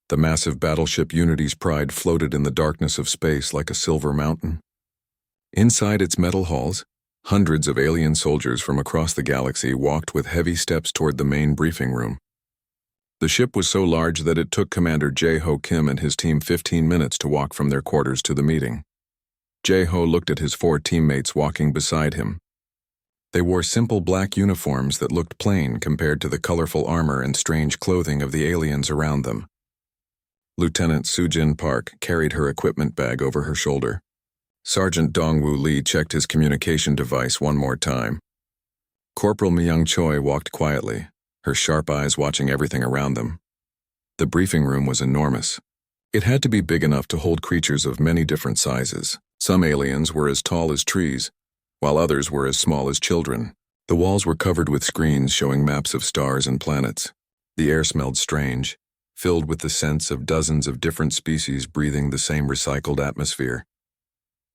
The massive battleship Unity's Pride floated in the darkness of space like a silver mountain. Inside its metal halls, hundreds of alien soldiers from across the galaxy walked with heavy steps toward the main briefing room. The ship was so large that it took Commander Jae-ho Kim and his team 15 minutes to walk from their quarters to the meeting. Jae-ho looked at his 4 teammates walking beside him. They wore simple black uniforms that looked plain compared to the colorful armor and strange clothing of the aliens around them. Lieutenant Soo-jin Park carried her equipment bag over her shoulder. Sergeant Dong-woo Lee checked his communication device one more time. Corporal Myung Choi walked quietly, her sharp eyes watching everything around them. The briefing room was enormous. It had to be big enough to hold creatures of many different sizes. Some aliens were as tall as trees, while others were as small as children. The walls were covered with screens showing maps of stars and planets. The air smelled strange, filled with the scents of dozens of different species breathing the same recycled atmosphere.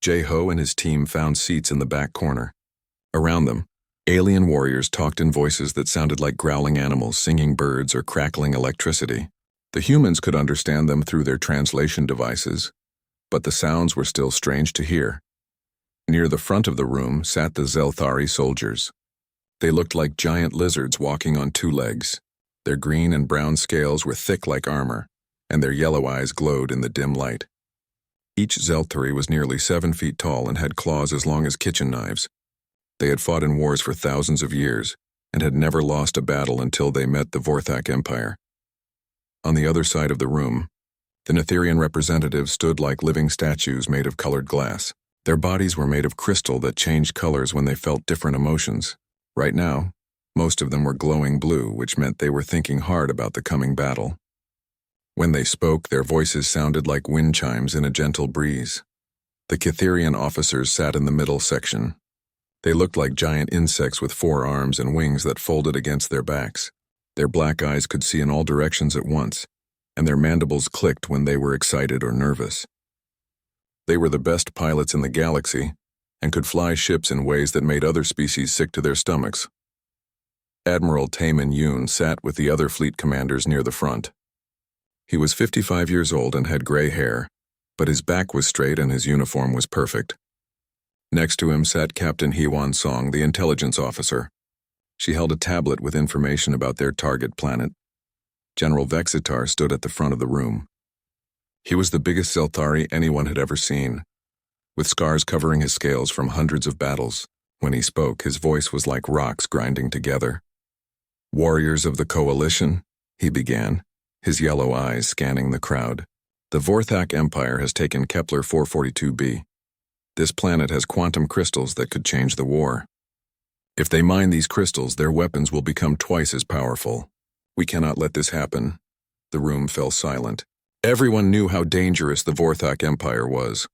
Jae-ho and his team found seats in the back corner. Around them, alien warriors talked in voices that sounded like growling animals singing birds or crackling electricity. The humans could understand them through their translation devices, but the sounds were still strange to hear. Near the front of the room sat the Zelthari soldiers. They looked like giant lizards walking on 2 legs. Their green and brown scales were thick like armor, and their yellow eyes glowed in the dim light. Each Zelthari was nearly 7 feet tall and had claws as long as kitchen knives. They had fought in wars for thousands of years and had never lost a battle until they met the Vorthak Empire. On the other side of the room, the Netherian representatives stood like living statues made of colored glass. Their bodies were made of crystal that changed colors when they felt different emotions. Right now, most of them were glowing blue, which meant they were thinking hard about the coming battle. When they spoke, their voices sounded like wind chimes in a gentle breeze. The Kitherian officers sat in the middle section. They looked like giant insects with 4 arms and wings that folded against their backs. Their black eyes could see in all directions at once, and their mandibles clicked when they were excited or nervous. They were the best pilots in the galaxy and could fly ships in ways that made other species sick to their stomachs. Admiral Taemin Yoon sat with the other fleet commanders near the front. He was 55 years old and had gray hair, but his back was straight and his uniform was perfect. Next to him sat Captain Hee-won Song, the intelligence officer. She held a tablet with information about their target planet. General Vexitar stood at the front of the room. He was the biggest Zelthari anyone had ever seen, with scars covering his scales from hundreds of battles. When he spoke, his voice was like rocks grinding together. "Warriors of the Coalition," he began, his yellow eyes scanning the crowd. "The Vorthak Empire has taken Kepler 442b. This planet has quantum crystals that could change the war. If they mine these crystals, their weapons will become twice as powerful. We cannot let this happen." The room fell silent. Everyone knew how dangerous the Vorthak Empire was.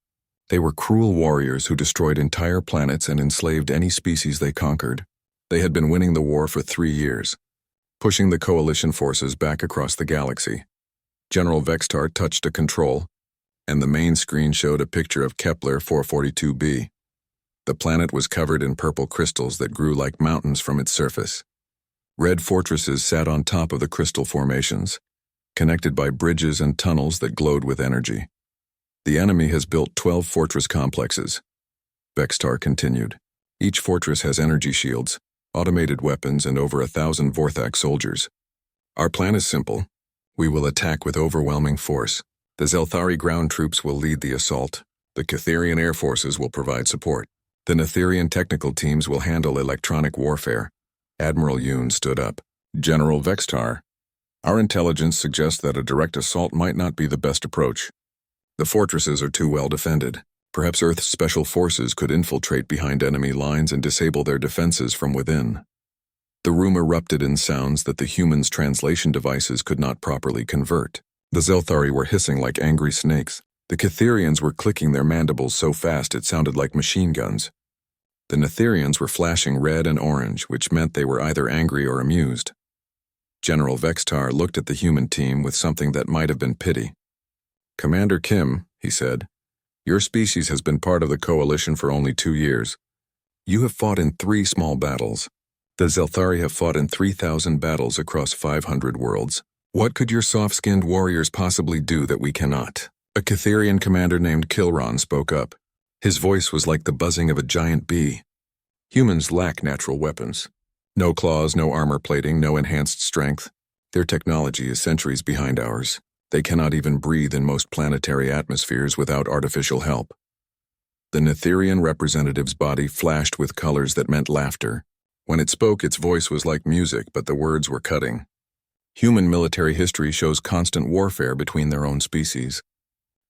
They were cruel warriors who destroyed entire planets and enslaved any species they conquered. They had been winning the war for 3 years, pushing the coalition forces back across the galaxy. General Vexitar touched a control, and the main screen showed a picture of Kepler 442b. The planet was covered in purple crystals that grew like mountains from its surface. Red fortresses sat on top of the crystal formations, connected by bridges and tunnels that glowed with energy. "The enemy has built 12 fortress complexes," Vexitar continued. "Each fortress has energy shields, automated weapons, and over 1,000 Vorthak soldiers. Our plan is simple. We will attack with overwhelming force. The Zelthari ground troops will lead the assault. The Kitherian air forces will provide support. The Netherian technical teams will handle electronic warfare." Admiral Yoon stood up. "General Vexitar, our intelligence suggests that a direct assault might not be the best approach. The fortresses are too well defended. Perhaps Earth's special forces could infiltrate behind enemy lines and disable their defenses from within." The room erupted in sounds that the humans' translation devices could not properly convert. The Zelthari were hissing like angry snakes. The Kitherians were clicking their mandibles so fast it sounded like machine guns. The Netherians were flashing red and orange, which meant they were either angry or amused. General Vexitar looked at the human team with something that might have been pity. "Commander Kim," he said, "your species has been part of the coalition for only 2 years. You have fought in 3 small battles. The Zelthari have fought in 3,000 battles across 500 worlds. What could your soft-skinned warriors possibly do that we cannot? A Catherian commander named Kilron spoke up. His voice was like the buzzing of a giant bee. Humans lack natural weapons. No claws, no armor plating, no enhanced strength. Their technology is centuries behind ours. They cannot even breathe in most planetary atmospheres without artificial help. The Netherian representative's body flashed with colors that meant laughter. When it spoke, its voice was like music, but the words were cutting. Human military history shows constant warfare between their own species.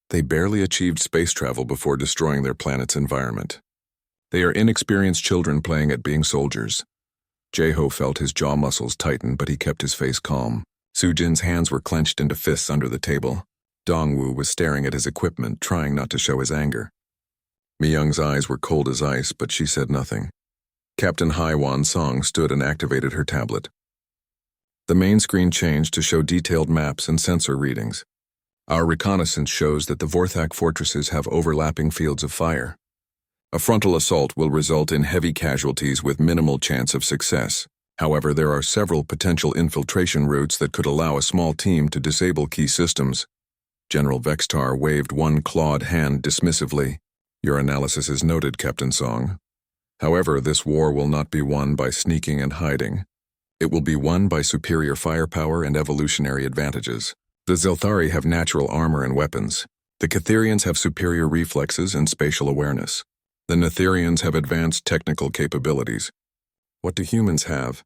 They barely achieved space travel before destroying their planet's environment. They are inexperienced children playing at being soldiers. Jeho felt his jaw muscles tighten, but he kept his face calm. Sujin's hands were clenched into fists under the table. Dongwu was staring at his equipment, trying not to show his anger. Myung's eyes were cold as ice, but she said nothing. Captain Haiwan Song stood and activated her tablet. The main screen changed to show detailed maps and sensor readings. Our reconnaissance shows that the Vorthak fortresses have overlapping fields of fire. A frontal assault will result in heavy casualties with minimal chance of success. However, there are several potential infiltration routes that could allow a small team to disable key systems. General Vextar waved one clawed hand dismissively. Your analysis is noted, Captain Song. However, this war will not be won by sneaking and hiding. It will be won by superior firepower and evolutionary advantages. The Zelthari have natural armor and weapons. The Catherians have superior reflexes and spatial awareness. The Netherians have advanced technical capabilities. What do humans have?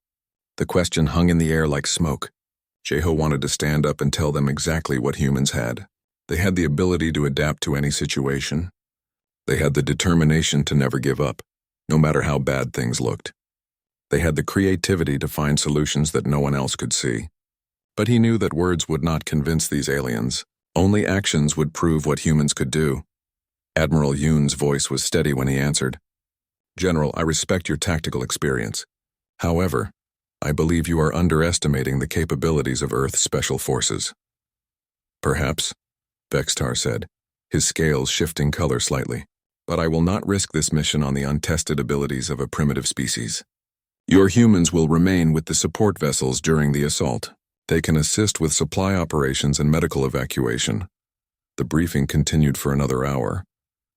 The question hung in the air like smoke. Jeho wanted to stand up and tell them exactly what humans had. They had the ability to adapt to any situation. They had the determination to never give up, no matter how bad things looked. They had the creativity to find solutions that no one else could see. But he knew that words would not convince these aliens. Only actions would prove what humans could do. Admiral Yoon's voice was steady when he answered. General, I respect your tactical experience. However, I believe you are underestimating the capabilities of Earth's special forces. Perhaps, Vextar said, his scales shifting color slightly. But I will not risk this mission on the untested abilities of a primitive species. Your humans will remain with the support vessels during the assault. They can assist with supply operations and medical evacuation. The briefing continued for another hour,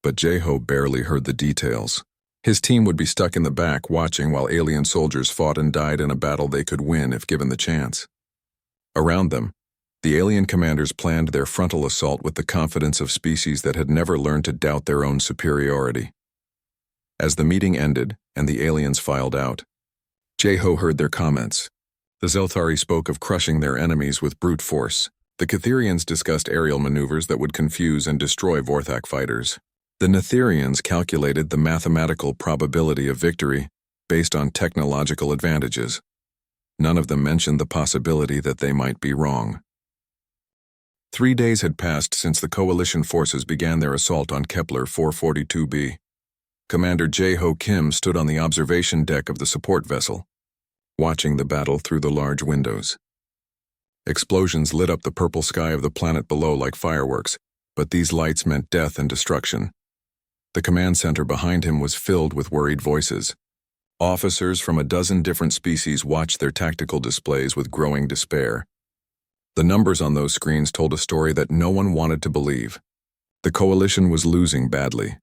but Jeho barely heard the details. His team would be stuck in the back watching while alien soldiers fought and died in a battle they could win if given the chance. Around them, the alien commanders planned their frontal assault with the confidence of species that had never learned to doubt their own superiority. As the meeting ended and the aliens filed out, Jeho heard their comments. The Zelthari spoke of crushing their enemies with brute force. The Catherians discussed aerial maneuvers that would confuse and destroy Vorthak fighters. The Netherians calculated the mathematical probability of victory based on technological advantages. None of them mentioned the possibility that they might be wrong. 3 days had passed since the coalition forces began their assault on Kepler 442b. Commander Jeho Kim stood on the observation deck of the support vessel, watching the battle through the large windows. Explosions lit up the purple sky of the planet below like fireworks, but these lights meant death and destruction. The command center behind him was filled with worried voices. Officers from a dozen different species watched their tactical displays with growing despair. The numbers on those screens told a story that no one wanted to believe. The coalition was losing badly.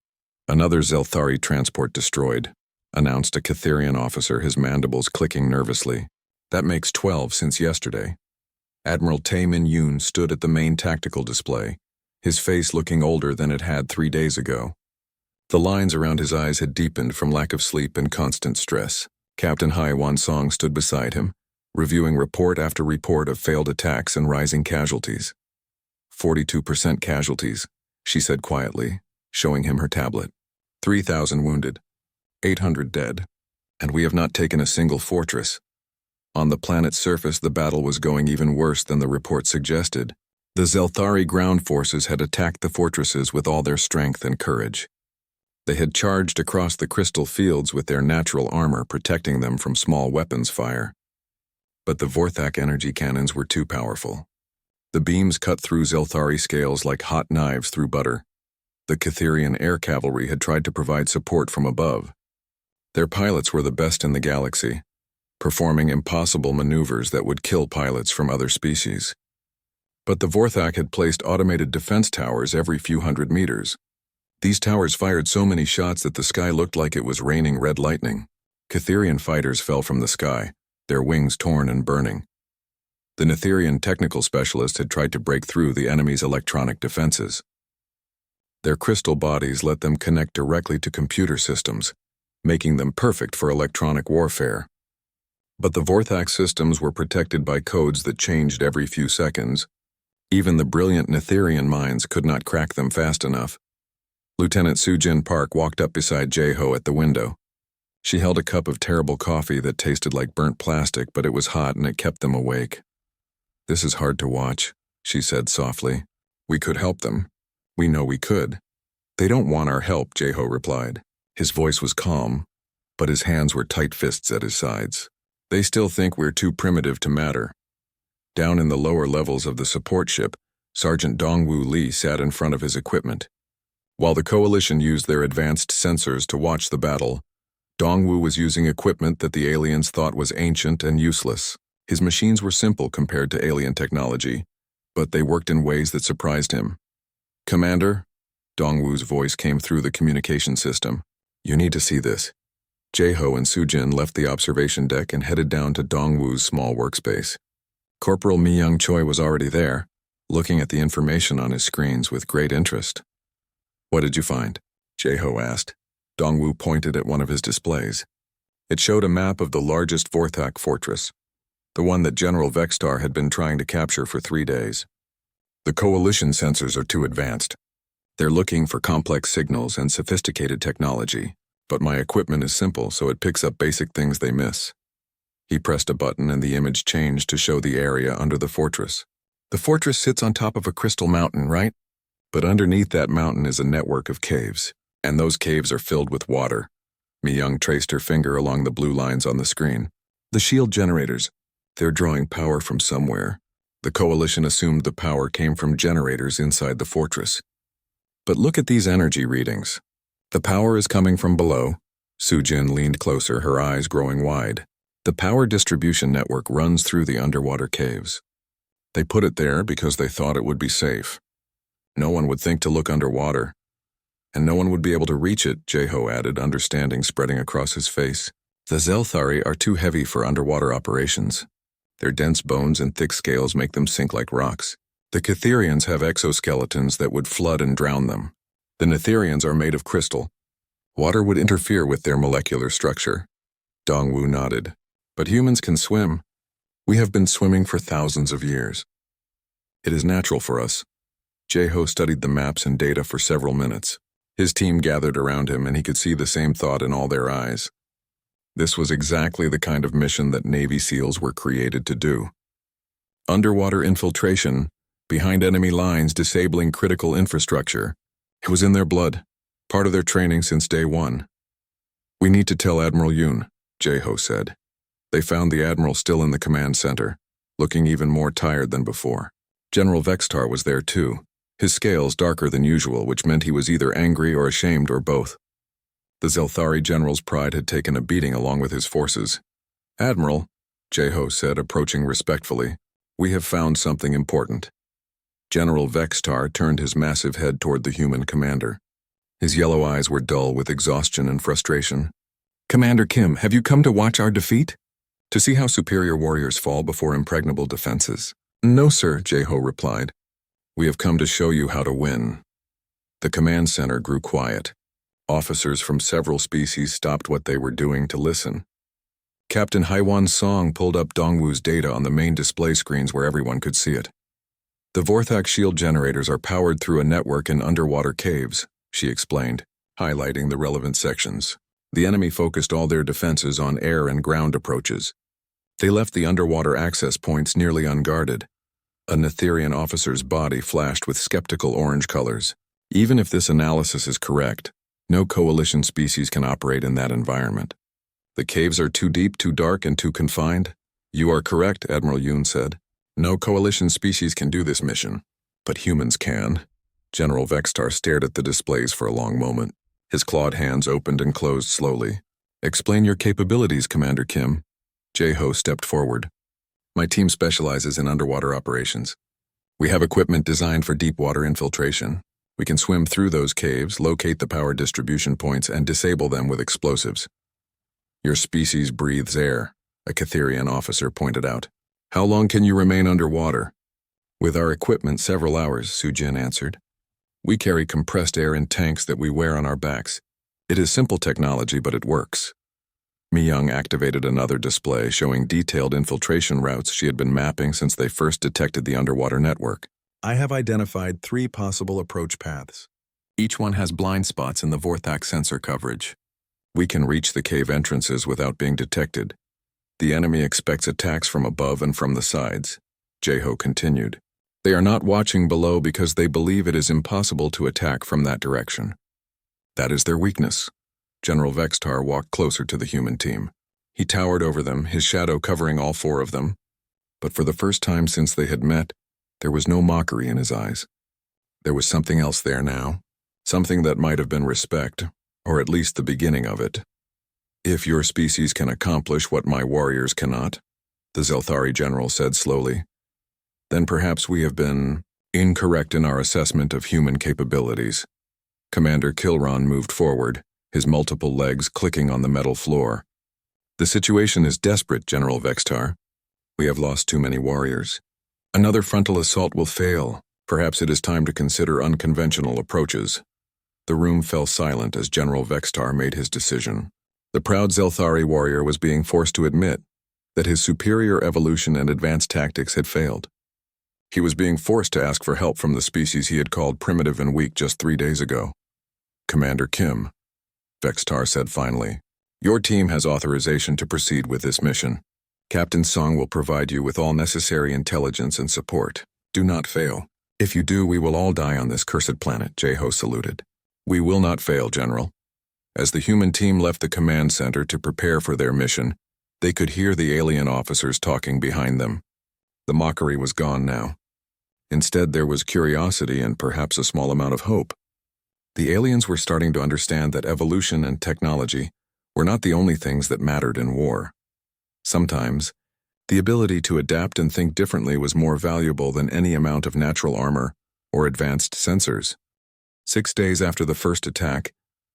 Another Zelthari transport destroyed, announced a Catherian officer, his mandibles clicking nervously. That makes 12 since yesterday. Admiral Tae-min Yoon stood at the main tactical display, his face looking older than it had 3 days ago. The lines around his eyes had deepened from lack of sleep and constant stress. Captain Haiwan Song stood beside him, reviewing report after report of failed attacks and rising casualties. 42% casualties, she said quietly, showing him her tablet. 3,000 wounded, 800 dead, and we have not taken a single fortress. On the planet's surface, the battle was going even worse than the report suggested. The Zelthari ground forces had attacked the fortresses with all their strength and courage. They had charged across the crystal fields with their natural armor protecting them from small weapons fire. But the Vorthak energy cannons were too powerful. The beams cut through Zelthari scales like hot knives through butter. The Catherian air cavalry had tried to provide support from above. Their pilots were the best in the galaxy, performing impossible maneuvers that would kill pilots from other species. But the Vorthak had placed automated defense towers every few hundred meters. These towers fired so many shots that the sky looked like it was raining red lightning. Catherian fighters fell from the sky, their wings torn and burning. The Netherian technical specialist had tried to break through the enemy's electronic defenses. Their crystal bodies let them connect directly to computer systems, making them perfect for electronic warfare. But the Vorthak systems were protected by codes that changed every few seconds. Even the brilliant Netherian minds could not crack them fast enough. Lieutenant Sujin Park walked up beside Jae-ho at the window. She held a cup of terrible coffee that tasted like burnt plastic, but it was hot and it kept them awake. "This is hard to watch," she said softly. "We could help them. We know we could." "They don't want our help," Jae-ho replied. His voice was calm, but his hands were tight fists at his sides. "They still think we're too primitive to matter." Down in the lower levels of the support ship, Sergeant Dongwoo Lee sat in front of his equipment. While the Coalition used their advanced sensors to watch the battle, Dongwoo was using equipment that the aliens thought was ancient and useless. His machines were simple compared to alien technology, but they worked in ways that surprised him. "Commander," Dongwoo's voice came through the communication system. "You need to see this." Jae-ho and Sujin left the observation deck and headed down to Dongwoo's small workspace. Corporal Mi-young Choi was already there, looking at the information on his screens with great interest. "What did you find?" Jae-ho asked. Dongwoo pointed at one of his displays. It showed a map of the largest Vorthak fortress, the one that General Vextar had been trying to capture for 3 days. "The Coalition sensors are too advanced. They're looking for complex signals and sophisticated technology, but my equipment is simple, so it picks up basic things they miss." He pressed a button and the image changed to show the area under the fortress. "The fortress sits on top of a crystal mountain, right? But underneath that mountain is a network of caves, and those caves are filled with water." Mi-young traced her finger along the blue lines on the screen. "The shield generators. They're drawing power from somewhere. The Coalition assumed the power came from generators inside the fortress. But look at these energy readings. The power is coming from below." Sujin leaned closer, her eyes growing wide. "The power distribution network runs through the underwater caves. They put it there because they thought it would be safe. No one would think to look underwater. And no one would be able to reach it," Jae-ho added, understanding spreading across his face. "The Zelthari are too heavy for underwater operations. Their dense bones and thick scales make them sink like rocks. The Catherians have exoskeletons that would flood and drown them. The Netherians are made of crystal. Water would interfere with their molecular structure." Dongwoo nodded. "But humans can swim. We have been swimming for thousands of years. It is natural for us." Jae-ho studied the maps and data for several minutes. His team gathered around him and he could see the same thought in all their eyes. This was exactly the kind of mission that Navy SEALs were created to do. Underwater infiltration, behind enemy lines disabling critical infrastructure. It was in their blood, part of their training since day one. "We need to tell Admiral Yoon," Jae-ho said. They found the Admiral still in the command center, looking even more tired than before. General Vextar was there too, his scales darker than usual, which meant he was either angry or ashamed or both. The Zelthari general's pride had taken a beating along with his forces. "Admiral," Jae-ho said, approaching respectfully, "we have found something important." General Vextar turned his massive head toward the human commander. His yellow eyes were dull with exhaustion and frustration. "Commander Kim, have you come to watch our defeat? To see how superior warriors fall before impregnable defenses?" "No, sir," Jae-ho replied. "We have come to show you how to win." The command center grew quiet. Officers from several species stopped what they were doing to listen. Captain Haiwan Song pulled up Dongwoo's data on the main display screens where everyone could see it. "The Vorthak shield generators are powered through a network in underwater caves," she explained, highlighting the relevant sections. "The enemy focused all their defenses on air and ground approaches. They left the underwater access points nearly unguarded." A Netherian officer's body flashed with skeptical orange colors. "Even if this analysis is correct, no Coalition species can operate in that environment. The caves are too deep, too dark, and too confined." "You are correct," Admiral Yoon said. "No Coalition species can do this mission, but humans can." General Vextar stared at the displays for a long moment. His clawed hands opened and closed slowly. "Explain your capabilities, Commander Kim." Jae-ho stepped forward. "My team specializes in underwater operations. We have equipment designed for deep water infiltration. We can swim through those caves, locate the power distribution points, and disable them with explosives. Your species breathes air, a Catherian officer pointed out. How long can you remain underwater? With our equipment, several hours, Sujin answered. We carry compressed air in tanks that we wear on our backs. It is simple technology, but it works. Mi-young activated another display showing detailed infiltration routes she had been mapping since they first detected the underwater network. I have identified 3 possible approach paths. Each one has blind spots in the Vorthak sensor coverage. We can reach the cave entrances without being detected. The enemy expects attacks from above and from the sides, Jeho continued. They are not watching below because they believe it is impossible to attack from that direction. That is their weakness. General Vextar walked closer to the human team. He towered over them, his shadow covering all 4 of them. But for the first time since they had met, there was no mockery in his eyes. There was something else there now, something that might have been respect, or at least the beginning of it. If your species can accomplish what my warriors cannot, the Zelthari general said slowly, then perhaps we have been incorrect in our assessment of human capabilities. Commander Kilron moved forward, his multiple legs clicking on the metal floor. The situation is desperate, General Vextar. We have lost too many warriors. Another frontal assault will fail. Perhaps it is time to consider unconventional approaches. The room fell silent as General Vextar made his decision. The proud Zelthari warrior was being forced to admit that his superior evolution and advanced tactics had failed. He was being forced to ask for help from the species he had called primitive and weak just 3 days ago. Commander Kim, Vextar said finally, your team has authorization to proceed with this mission. Captain Song will provide you with all necessary intelligence and support. Do not fail. If you do, we will all die on this cursed planet, Jeho saluted. We will not fail, General. As the human team left the command center to prepare for their mission, they could hear the alien officers talking behind them. The mockery was gone now. Instead, there was curiosity and perhaps a small amount of hope. The aliens were starting to understand that evolution and technology were not the only things that mattered in war. Sometimes, the ability to adapt and think differently was more valuable than any amount of natural armor or advanced sensors. 6 days after the first attack,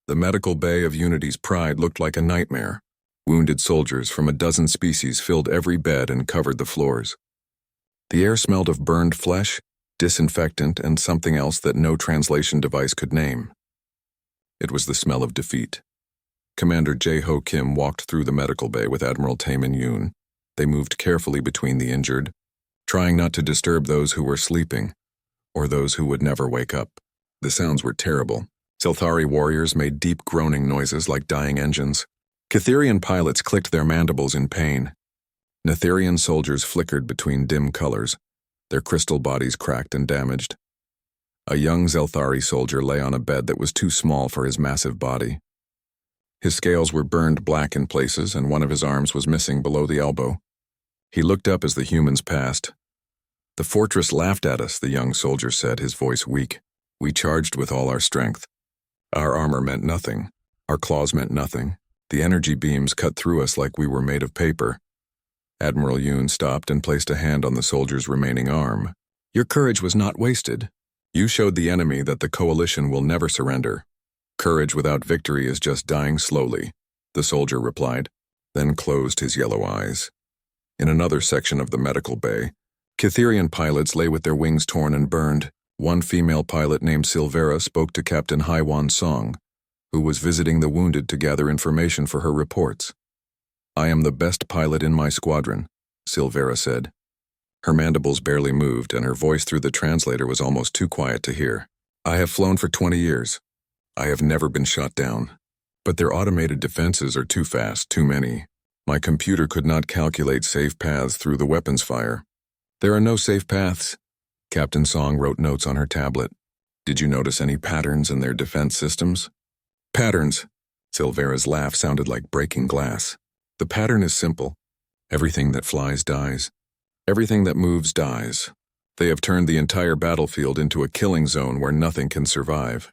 the medical bay of Unity's Pride looked like a nightmare. Wounded soldiers from a dozen species filled every bed and covered the floors. The air smelled of burned flesh, disinfectant, and something else that no translation device could name. It was the smell of defeat. Commander Jeho Kim walked through the medical bay with Admiral Taemin Yoon. They moved carefully between the injured, trying not to disturb those who were sleeping, or those who would never wake up. The sounds were terrible. Zelthari warriors made deep groaning noises like dying engines. Catherian pilots clicked their mandibles in pain. Netherian soldiers flickered between dim colors, their crystal bodies cracked and damaged. A young Zelthari soldier lay on a bed that was too small for his massive body. His scales were burned black in places, and one of his arms was missing below the elbow. He looked up as the humans passed. The fortress laughed at us, the young soldier said, his voice weak. We charged with all our strength. Our armor meant nothing. Our claws meant nothing. The energy beams cut through us like we were made of paper. Admiral Yoon stopped and placed a hand on the soldier's remaining arm. Your courage was not wasted. You showed the enemy that the coalition will never surrender. Courage without victory is just dying slowly, the soldier replied, then closed his yellow eyes. In another section of the medical bay, Catherian pilots lay with their wings torn and burned. One female pilot named Silvera spoke to Captain Haiwan Song, who was visiting the wounded to gather information for her reports. I am the best pilot in my squadron, Silvera said. Her mandibles barely moved, and her voice through the translator was almost too quiet to hear. I have flown for 20 years. I have never been shot down. But their automated defenses are too fast, too many. My computer could not calculate safe paths through the weapons fire. There are no safe paths. Captain Song wrote notes on her tablet. Did you notice any patterns in their defense systems? Patterns. Silvera's laugh sounded like breaking glass. The pattern is simple. Everything that flies dies. Everything that moves dies. They have turned the entire battlefield into a killing zone where nothing can survive.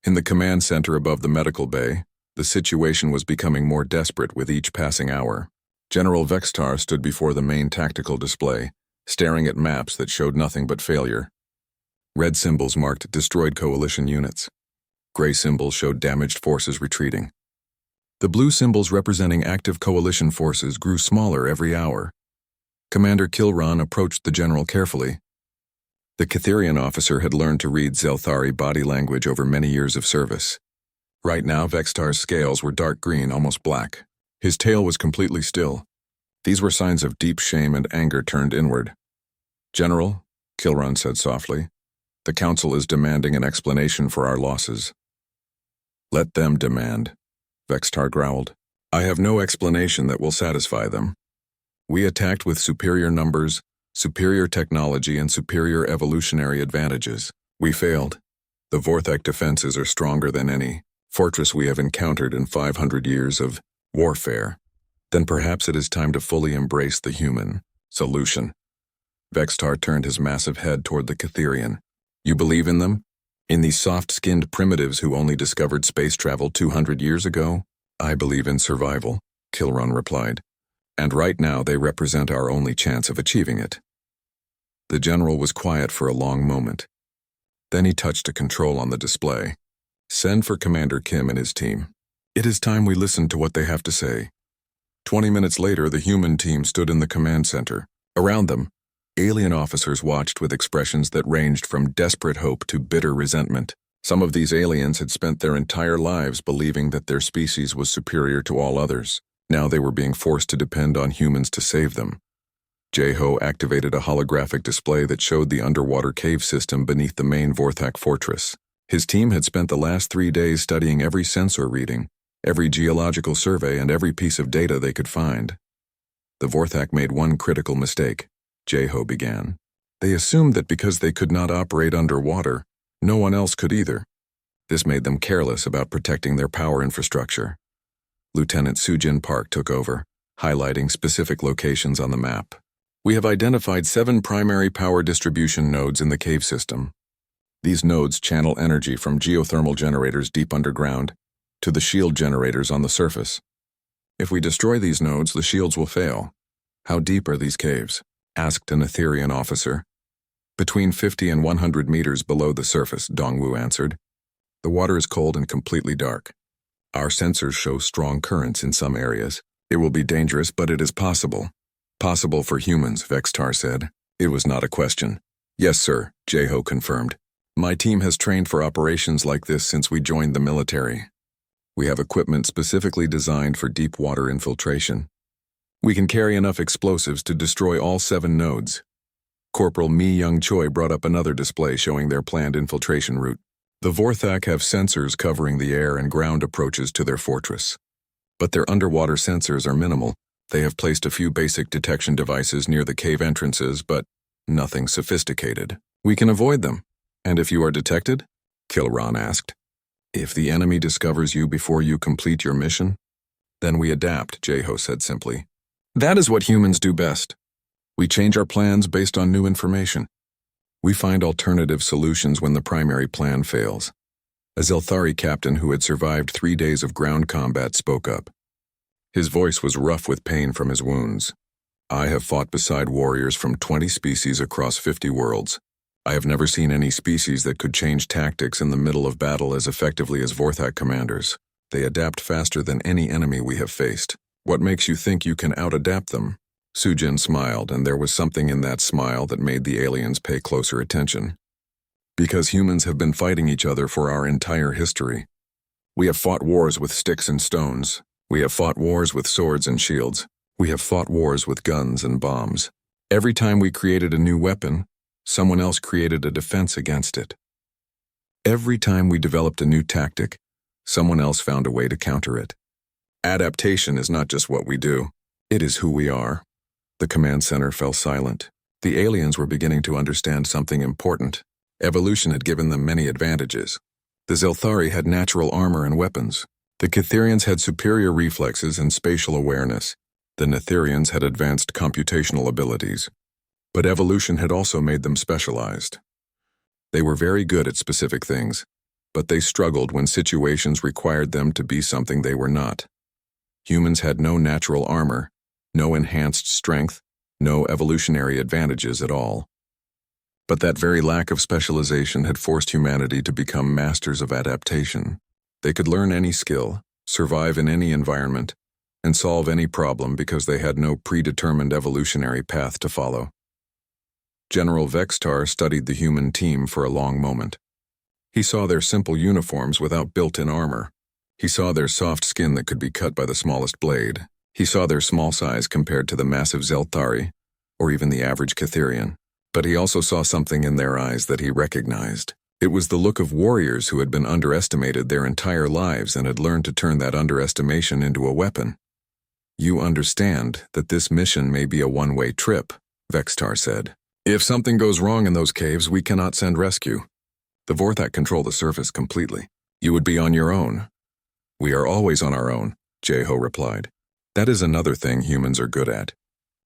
In the command center above the medical bay, the situation was becoming more desperate with each passing hour. General Vextar stood before the main tactical display, staring at maps that showed nothing but failure. Red symbols marked destroyed coalition units. Gray symbols showed damaged forces retreating. The blue symbols representing active coalition forces grew smaller every hour. Commander Kilran approached the general carefully. The Catherian officer had learned to read Zelthari body language over many years of service. Right now, Vextar's scales were dark green, almost black. His tail was completely still. These were signs of deep shame and anger turned inward. "General," Kilran said softly, "the Council is demanding an explanation for our losses." "Let them demand," Vextar growled. "I have no explanation that will satisfy them. We attacked with superior numbers, superior technology, and superior evolutionary advantages. We failed. The Vorthak defenses are stronger than any fortress we have encountered in 500 years of warfare. Then perhaps it is time to fully embrace the human solution." Vextar turned his massive head toward the Catherian. "You believe in them? In these soft-skinned primitives who only discovered space travel 200 years ago?" "I believe in survival," Kilran replied. "And right now they represent our only chance of achieving it." The general was quiet for a long moment. Then he touched a control on the display. "Send for Commander Kim and his team. It is time we listened to what they have to say." 20 minutes later, the human team stood in the command center. Around them, alien officers watched with expressions that ranged from desperate hope to bitter resentment. Some of these aliens had spent their entire lives believing that their species was superior to all others. Now they were being forced to depend on humans to save them. Jeho activated a holographic display that showed the underwater cave system beneath the main Vorthak fortress. His team had spent the last 3 days studying every sensor reading, every geological survey, and every piece of data they could find. The Vorthak made one critical mistake, Jeho began. They assumed that because they could not operate underwater, no one else could either. This made them careless about protecting their power infrastructure. Lieutenant Sujin Park took over, highlighting specific locations on the map. "We have identified 7 primary power distribution nodes in the cave system. These nodes channel energy from geothermal generators deep underground to the shield generators on the surface. If we destroy these nodes, the shields will fail." "How deep are these caves?" asked an Etherian officer. "Between 50 and 100 meters below the surface," Dongwu answered. "The water is cold and completely dark. Our sensors show strong currents in some areas. It will be dangerous, but it is possible." "Possible for humans," Vextar said. It was not a question. "Yes, sir," Jeho confirmed. "My team has trained for operations like this since we joined the military. We have equipment specifically designed for deep water infiltration. We can carry enough explosives to destroy all 7 nodes." Corporal Mi Young Choi brought up another display showing their planned infiltration route. The Vorthak have sensors covering the air and ground approaches to their fortress. But their underwater sensors are minimal. They have placed a few basic detection devices near the cave entrances, but nothing sophisticated. "We can avoid them." "And if you are detected?" Kilran asked. "If the enemy discovers you before you complete your mission, then we adapt," Jeho said simply. "That is what humans do best. We change our plans based on new information. We find alternative solutions when the primary plan fails." A Zelthari captain who had survived 3 days of ground combat spoke up. His voice was rough with pain from his wounds. "I have fought beside warriors from 20 species across 50 worlds. I have never seen any species that could change tactics in the middle of battle as effectively as Vorthak commanders. They adapt faster than any enemy we have faced. What makes you think you can out-adapt them?" Sujin smiled, and there was something in that smile that made the aliens pay closer attention. "Because humans have been fighting each other for our entire history. We have fought wars with sticks and stones. We have fought wars with swords and shields. We have fought wars with guns and bombs. Every time we created a new weapon, someone else created a defense against it. Every time we developed a new tactic, someone else found a way to counter it. Adaptation is not just what we do. It is who we are." The command center fell silent. The aliens were beginning to understand something important. Evolution had given them many advantages. The Zelthari had natural armor and weapons. The Catherians had superior reflexes and spatial awareness. The Netherians had advanced computational abilities. But evolution had also made them specialized. They were very good at specific things, but they struggled when situations required them to be something they were not. Humans had no natural armor, no enhanced strength, No evolutionary advantages at all. But that very lack of specialization had forced humanity to become masters of adaptation. They could learn any skill, survive in any environment, and solve any problem because they had no predetermined evolutionary path to follow. General Vextar studied the human team for a long moment. He saw their simple uniforms without built-in armor. He saw their soft skin that could be cut by the smallest blade. He saw their small size compared to the massive Zeltari, or even the average Catherian. But he also saw something in their eyes that he recognized. It was the look of warriors who had been underestimated their entire lives and had learned to turn that underestimation into a weapon. "You understand that this mission may be a one-way trip," Vextar said. "If something goes wrong in those caves, we cannot send rescue. The Vorthak control the surface completely. You would be on your own." "We are always on our own," Jeho replied. "That is another thing humans are good at.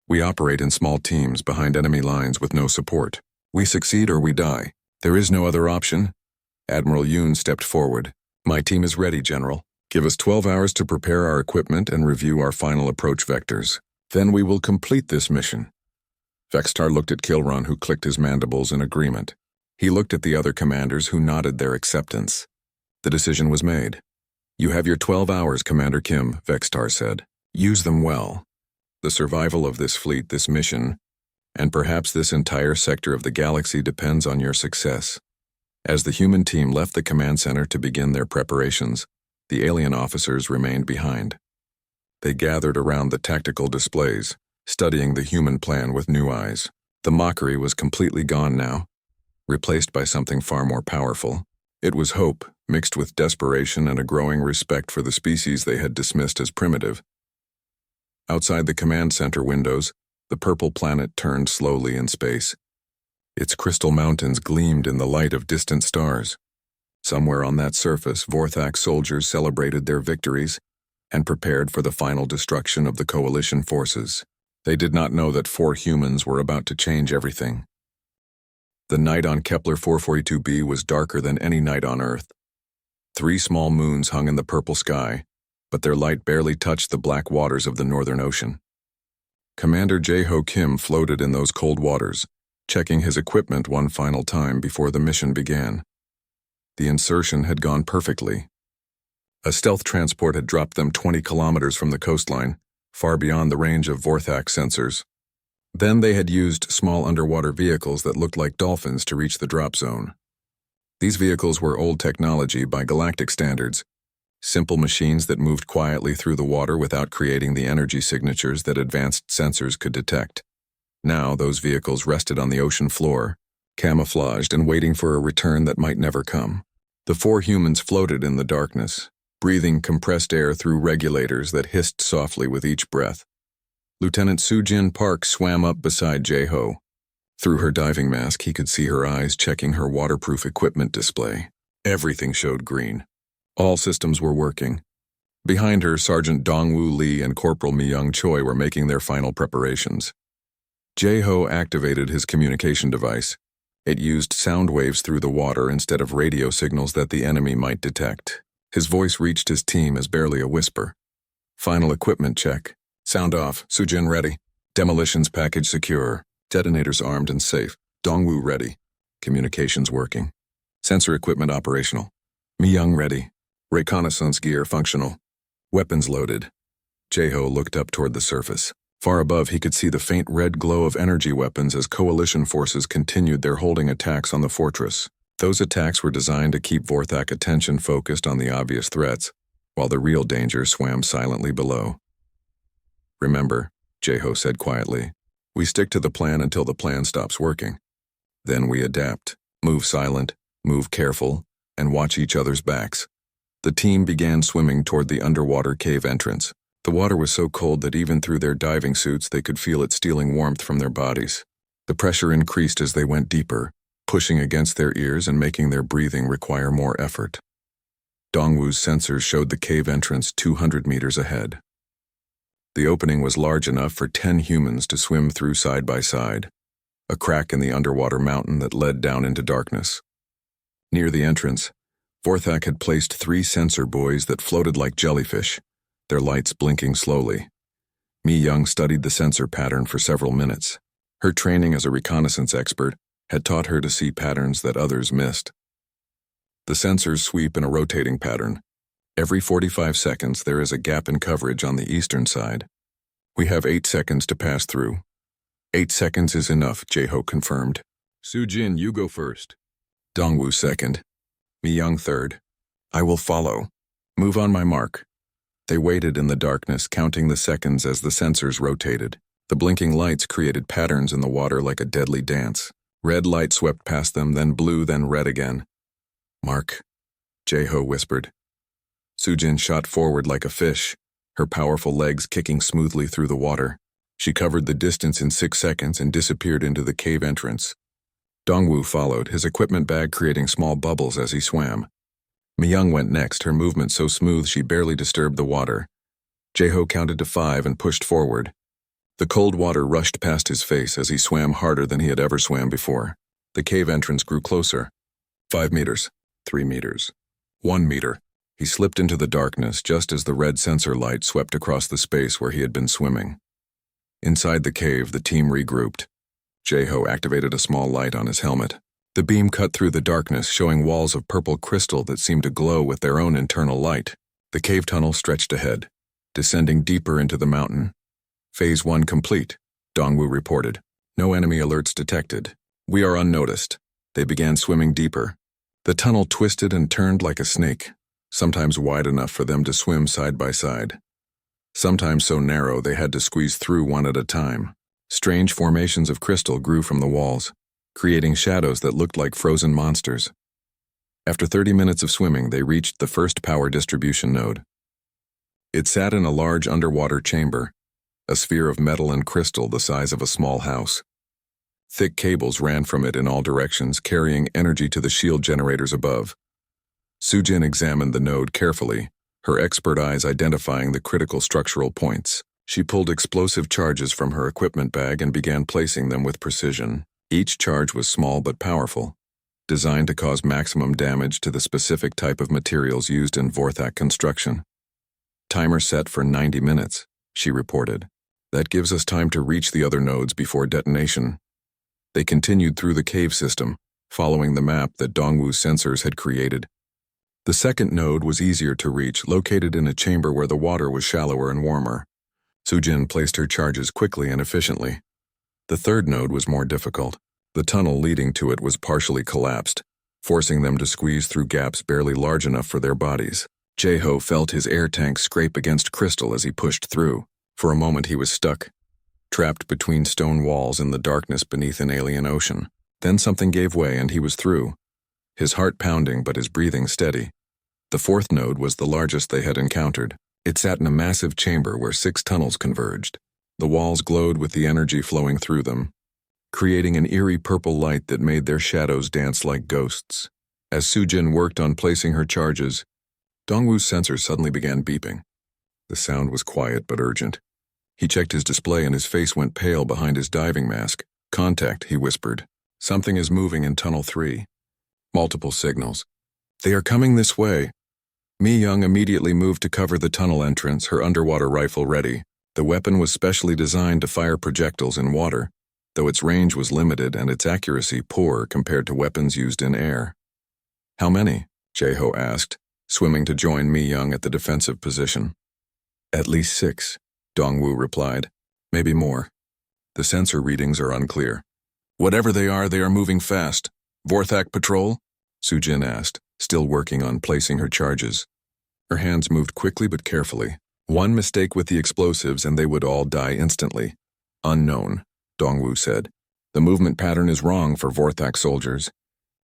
We operate in small teams behind enemy lines with no support. We succeed or we die. There is no other option." Admiral Yoon stepped forward. "My team is ready, General. Give us 12 hours to prepare our equipment and review our final approach vectors. Then we will complete this mission." Vextar looked at Kilron, who clicked his mandibles in agreement. He looked at the other commanders, who nodded their acceptance. The decision was made. "You have your 12 hours, Commander Kim," Vextar said. "Use them well. The survival of this fleet, this mission, and perhaps this entire sector of the galaxy depends on your success." As the human team left the command center to begin their preparations, the alien officers remained behind. They gathered around the tactical displays, studying the human plan with new eyes. The mockery was completely gone now, replaced by something far more powerful. It was hope, mixed with desperation and a growing respect for the species they had dismissed as primitive. Outside the command center windows, the purple planet turned slowly in space. Its crystal mountains gleamed in the light of distant stars. Somewhere on that surface, Vorthak soldiers celebrated their victories and prepared for the final destruction of the coalition forces. They did not know that 4 humans were about to change everything. The night on Kepler 442b was darker than any night on Earth. 3 small moons hung in the purple sky, but their light barely touched the black waters of the Northern Ocean. Commander Jeho Kim floated in those cold waters, checking his equipment one final time before the mission began. The insertion had gone perfectly. A stealth transport had dropped them 20 kilometers from the coastline, far beyond the range of Vorthak sensors. Then they had used small underwater vehicles that looked like dolphins to reach the drop zone. These vehicles were old technology by Galactic standards, simple machines that moved quietly through the water without creating the energy signatures that advanced sensors could detect. Now those vehicles rested on the ocean floor, camouflaged and waiting for a return that might never come. The 4 humans floated in the darkness, breathing compressed air through regulators that hissed softly with each breath. Lieutenant Soo-Jin Park swam up beside Jeho. Through her diving mask, he could see her eyes checking her waterproof equipment display. Everything showed green. All systems were working. Behind her, Sergeant Dongwoo Lee and Corporal Mi-young Choi were making their final preparations. Jeho activated his communication device. It used sound waves through the water instead of radio signals that the enemy might detect. His voice reached his team as barely a whisper. "Final equipment check. Sound off. Soo-Jin ready. Demolitions package secure. Detonators armed and safe. Dongwoo ready. Communications working. Sensor equipment operational. Mi-young ready. Reconnaissance gear functional. Weapons loaded." Jeho looked up toward the surface. Far above, he could see the faint red glow of energy weapons as coalition forces continued their holding attacks on the fortress. Those attacks were designed to keep Vorthak attention focused on the obvious threats, while the real danger swam silently below. "Remember," Jeho said quietly, "we stick to the plan until the plan stops working. Then we adapt, move silent, move careful, and watch each other's backs." The team began swimming toward the underwater cave entrance. The water was so cold that even through their diving suits they could feel it stealing warmth from their bodies. The pressure increased as they went deeper, pushing against their ears and making their breathing require more effort. Dongwoo's sensors showed the cave entrance 200 meters ahead. The opening was large enough for 10 humans to swim through side by side, a crack in the underwater mountain that led down into darkness. Near the entrance, Vorthak had placed 3 sensor buoys that floated like jellyfish, their lights blinking slowly. Mi Young studied the sensor pattern for several minutes. Her training as a reconnaissance expert had taught her to see patterns that others missed. The sensors sweep in a rotating pattern. Every 45 seconds there is a gap in coverage on the eastern side. We have 8 seconds to pass through. 8 seconds is enough, Jae-ho confirmed. Soo-jin, you go first. Dongwoo second. Mi Young third. I will follow. Move on my mark. They waited in the darkness, counting the seconds as the sensors rotated. The blinking lights created patterns in the water like a deadly dance. Red light swept past them, then blue, then red again. Mark, Jae-ho whispered. Soo-jin shot forward like a fish, her powerful legs kicking smoothly through the water. She covered the distance in 6 seconds and disappeared into the cave entrance. Dongwoo followed, his equipment bag creating small bubbles as he swam. Mi Young went next, her movement so smooth she barely disturbed the water. Jae-ho counted to 5 and pushed forward. The cold water rushed past his face as he swam harder than he had ever swam before. The cave entrance grew closer. 5 meters, 3 meters, 1 meter. He slipped into the darkness just as the red sensor light swept across the space where he had been swimming. Inside the cave, the team regrouped. Jae-ho activated a small light on his helmet. The beam cut through the darkness, showing walls of purple crystal that seemed to glow with their own internal light. The cave tunnel stretched ahead, descending deeper into the mountain. Phase 1 complete, Dongwoo reported. No enemy alerts detected. We are unnoticed. They began swimming deeper. The tunnel twisted and turned like a snake, sometimes wide enough for them to swim side by side. Sometimes so narrow they had to squeeze through one at a time. Strange formations of crystal grew from the walls, creating shadows that looked like frozen monsters. After 30 minutes of swimming, they reached the first power distribution node. It sat in a large underwater chamber, a sphere of metal and crystal the size of a small house. Thick cables ran from it in all directions, carrying energy to the shield generators above. Soo-jin examined the node carefully, her expert eyes identifying the critical structural points. She pulled explosive charges from her equipment bag and began placing them with precision. Each charge was small but powerful, designed to cause maximum damage to the specific type of materials used in Vorthak construction. Timer set for 90 minutes, she reported. That gives us time to reach the other nodes before detonation. They continued through the cave system, following the map that Dongwoo's sensors had created. The second node was easier to reach, located in a chamber where the water was shallower and warmer. Soo-jin placed her charges quickly and efficiently. The third node was more difficult. The tunnel leading to it was partially collapsed, forcing them to squeeze through gaps barely large enough for their bodies. Jae-ho felt his air tank scrape against crystal as he pushed through. For a moment he was stuck, trapped between stone walls in the darkness beneath an alien ocean. Then something gave way and he was through, his heart pounding but his breathing steady. The fourth node was the largest they had encountered. It sat in a massive chamber where 6 tunnels converged. The walls glowed with the energy flowing through them, creating an eerie purple light that made their shadows dance like ghosts. As Soo-jin worked on placing her charges, Dongwoo's sensor suddenly began beeping. The sound was quiet but urgent. He checked his display and his face went pale behind his diving mask. Contact, he whispered. Something is moving in Tunnel 3. Multiple signals. They are coming this way. Mi Young immediately moved to cover the tunnel entrance, her underwater rifle ready. The weapon was specially designed to fire projectiles in water, though its range was limited and its accuracy poor compared to weapons used in air. How many? Jae-ho asked, swimming to join Mi Young at the defensive position. At least 6, Dongwoo replied. Maybe more. The sensor readings are unclear. Whatever they are moving fast. Vorthak patrol? Soo-jin asked, still working on placing her charges. Her hands moved quickly but carefully. One mistake with the explosives and they would all die instantly. Unknown, Dongwoo said. The movement pattern is wrong for Vorthak soldiers.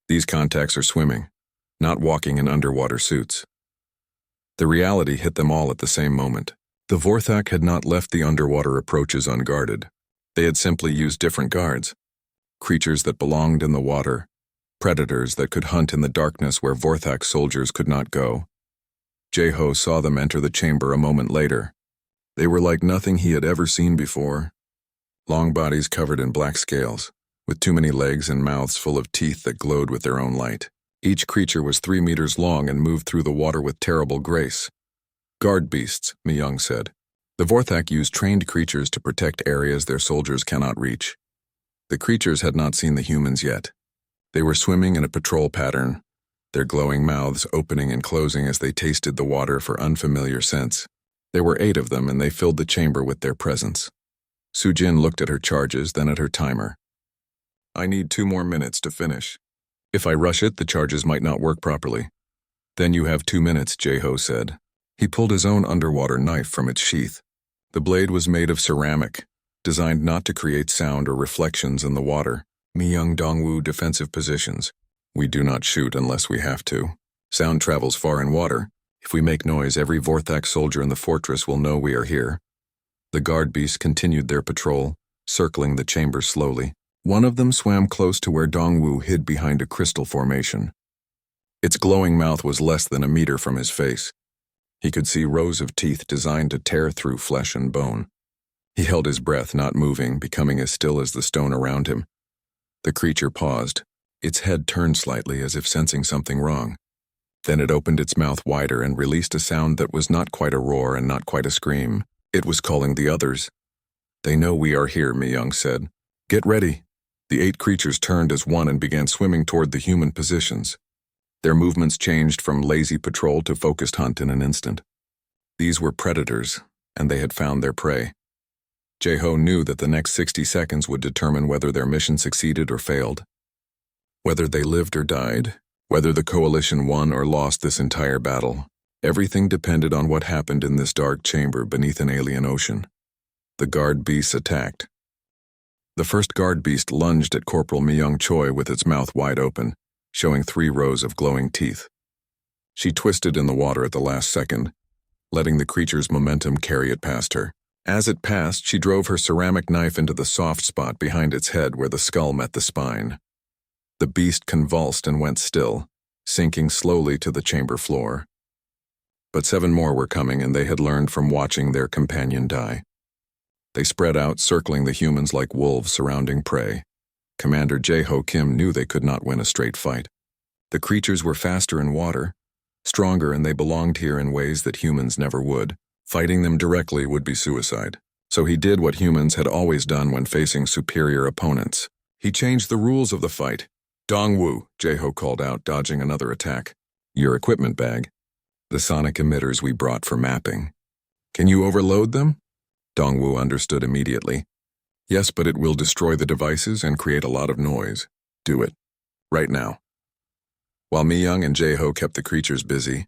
These contacts are swimming, not walking in underwater suits. The reality hit them all at the same moment. The Vorthak had not left the underwater approaches unguarded. They had simply used different guards. Creatures that belonged in the water, predators that could hunt in the darkness where Vorthak soldiers could not go. Jae-ho saw them enter the chamber a moment later. They were like nothing he had ever seen before. Long bodies covered in black scales, with too many legs and mouths full of teeth that glowed with their own light. Each creature was 3 meters long and moved through the water with terrible grace. Guard beasts, Mi Young said. The Vorthak used trained creatures to protect areas their soldiers cannot reach. The creatures had not seen the humans yet. They were swimming in a patrol pattern, their glowing mouths opening and closing as they tasted the water for unfamiliar scents. There were 8 of them, and they filled the chamber with their presence. Sujin looked at her charges, then at her timer. I need 2 more minutes to finish. If I rush it, the charges might not work properly. Then you have 2 minutes, Jeho said. He pulled his own underwater knife from its sheath. The blade was made of ceramic, designed not to create sound or reflections in the water. Miyang Dongwu defensive positions. We do not shoot unless we have to. Sound travels far in water. If we make noise, every Vorthak soldier in the fortress will know we are here. The guard beasts continued their patrol, circling the chamber slowly. One of them swam close to where Dongwu hid behind a crystal formation. Its glowing mouth was less than a meter from his face. He could see rows of teeth designed to tear through flesh and bone. He held his breath, not moving, becoming as still as the stone around him. The creature paused. Its head turned slightly as if sensing something wrong. Then it opened its mouth wider and released a sound that was not quite a roar and not quite a scream. It was calling the others. They know we are here, Miyang said. Get ready. The 8 creatures turned as one and began swimming toward the human positions. Their movements changed from lazy patrol to focused hunt in an instant. These were predators, and they had found their prey. Jeho knew that the next 60 seconds would determine whether their mission succeeded or failed. Whether they lived or died, whether the coalition won or lost this entire battle, everything depended on what happened in this dark chamber beneath an alien ocean. The guard beasts attacked. The first guard beast lunged at Corporal Miyang Choi with its mouth wide open, showing 3 rows of glowing teeth. She twisted in the water at the last second, letting the creature's momentum carry it past her. As it passed, she drove her ceramic knife into the soft spot behind its head where the skull met the spine. The beast convulsed and went still, sinking slowly to the chamber floor. But 7 more were coming, and they had learned from watching their companion die. They spread out, circling the humans like wolves surrounding prey. Commander Jeho Kim knew they could not win a straight fight. The creatures were faster in water, stronger, and they belonged here in ways that humans never would. Fighting them directly would be suicide. So he did what humans had always done when facing superior opponents. He changed the rules of the fight. Dongwu, Jeho called out, dodging another attack. Your equipment bag. The sonic emitters we brought for mapping. Can you overload them? Dongwu understood immediately. Yes, but it will destroy the devices and create a lot of noise. Do it. Right now. While Miyang and Jeho kept the creatures busy,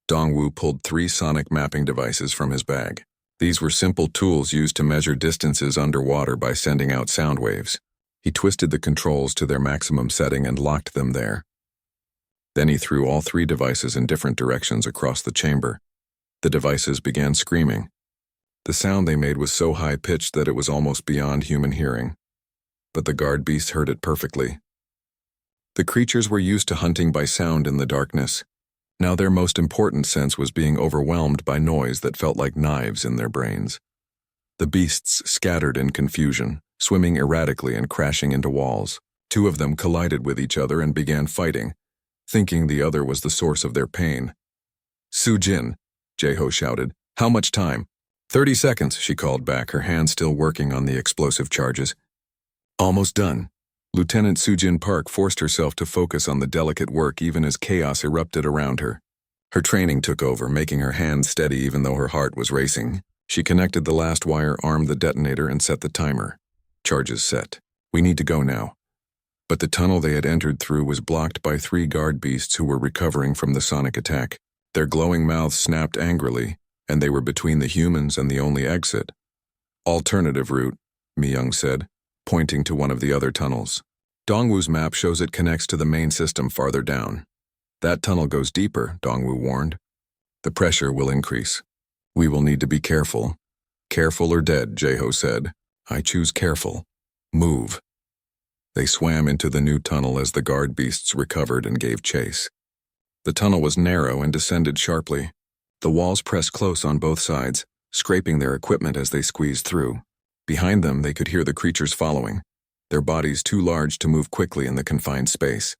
Dongwu pulled 3 sonic mapping devices from his bag. These were simple tools used to measure distances underwater by sending out sound waves. He twisted the controls to their maximum setting and locked them there. Then he threw all 3 devices in different directions across the chamber. The devices began screaming. The sound they made was so high-pitched that it was almost beyond human hearing. But the guard beasts heard it perfectly. The creatures were used to hunting by sound in the darkness. Now their most important sense was being overwhelmed by noise that felt like knives in their brains. The beasts scattered in confusion, swimming erratically and crashing into walls. 2 of them collided with each other and began fighting, thinking the other was the source of their pain. Sujin, Jeho shouted. How much time? 30 seconds, she called back, her hand still working on the explosive charges. Almost done. Lieutenant Sujin Park forced herself to focus on the delicate work even as chaos erupted around her. Her training took over, making her hands steady even though her heart was racing. She connected the last wire, armed the detonator, and set the timer. Charges set. We need to go now. But the tunnel they had entered through was blocked by 3 guard beasts who were recovering from the sonic attack. Their glowing mouths snapped angrily, and they were between the humans and the only exit. Alternative route, Miyang said, pointing to one of the other tunnels. Dongwu's map shows it connects to the main system farther down. That tunnel goes deeper, Dongwu warned. The pressure will increase. We will need to be careful. Careful or dead, Jeho said. I choose careful. Move. They swam into the new tunnel as the guard beasts recovered and gave chase. The tunnel was narrow and descended sharply. The walls pressed close on both sides, scraping their equipment as they squeezed through. Behind them, they could hear the creatures following, their bodies too large to move quickly in the confined space.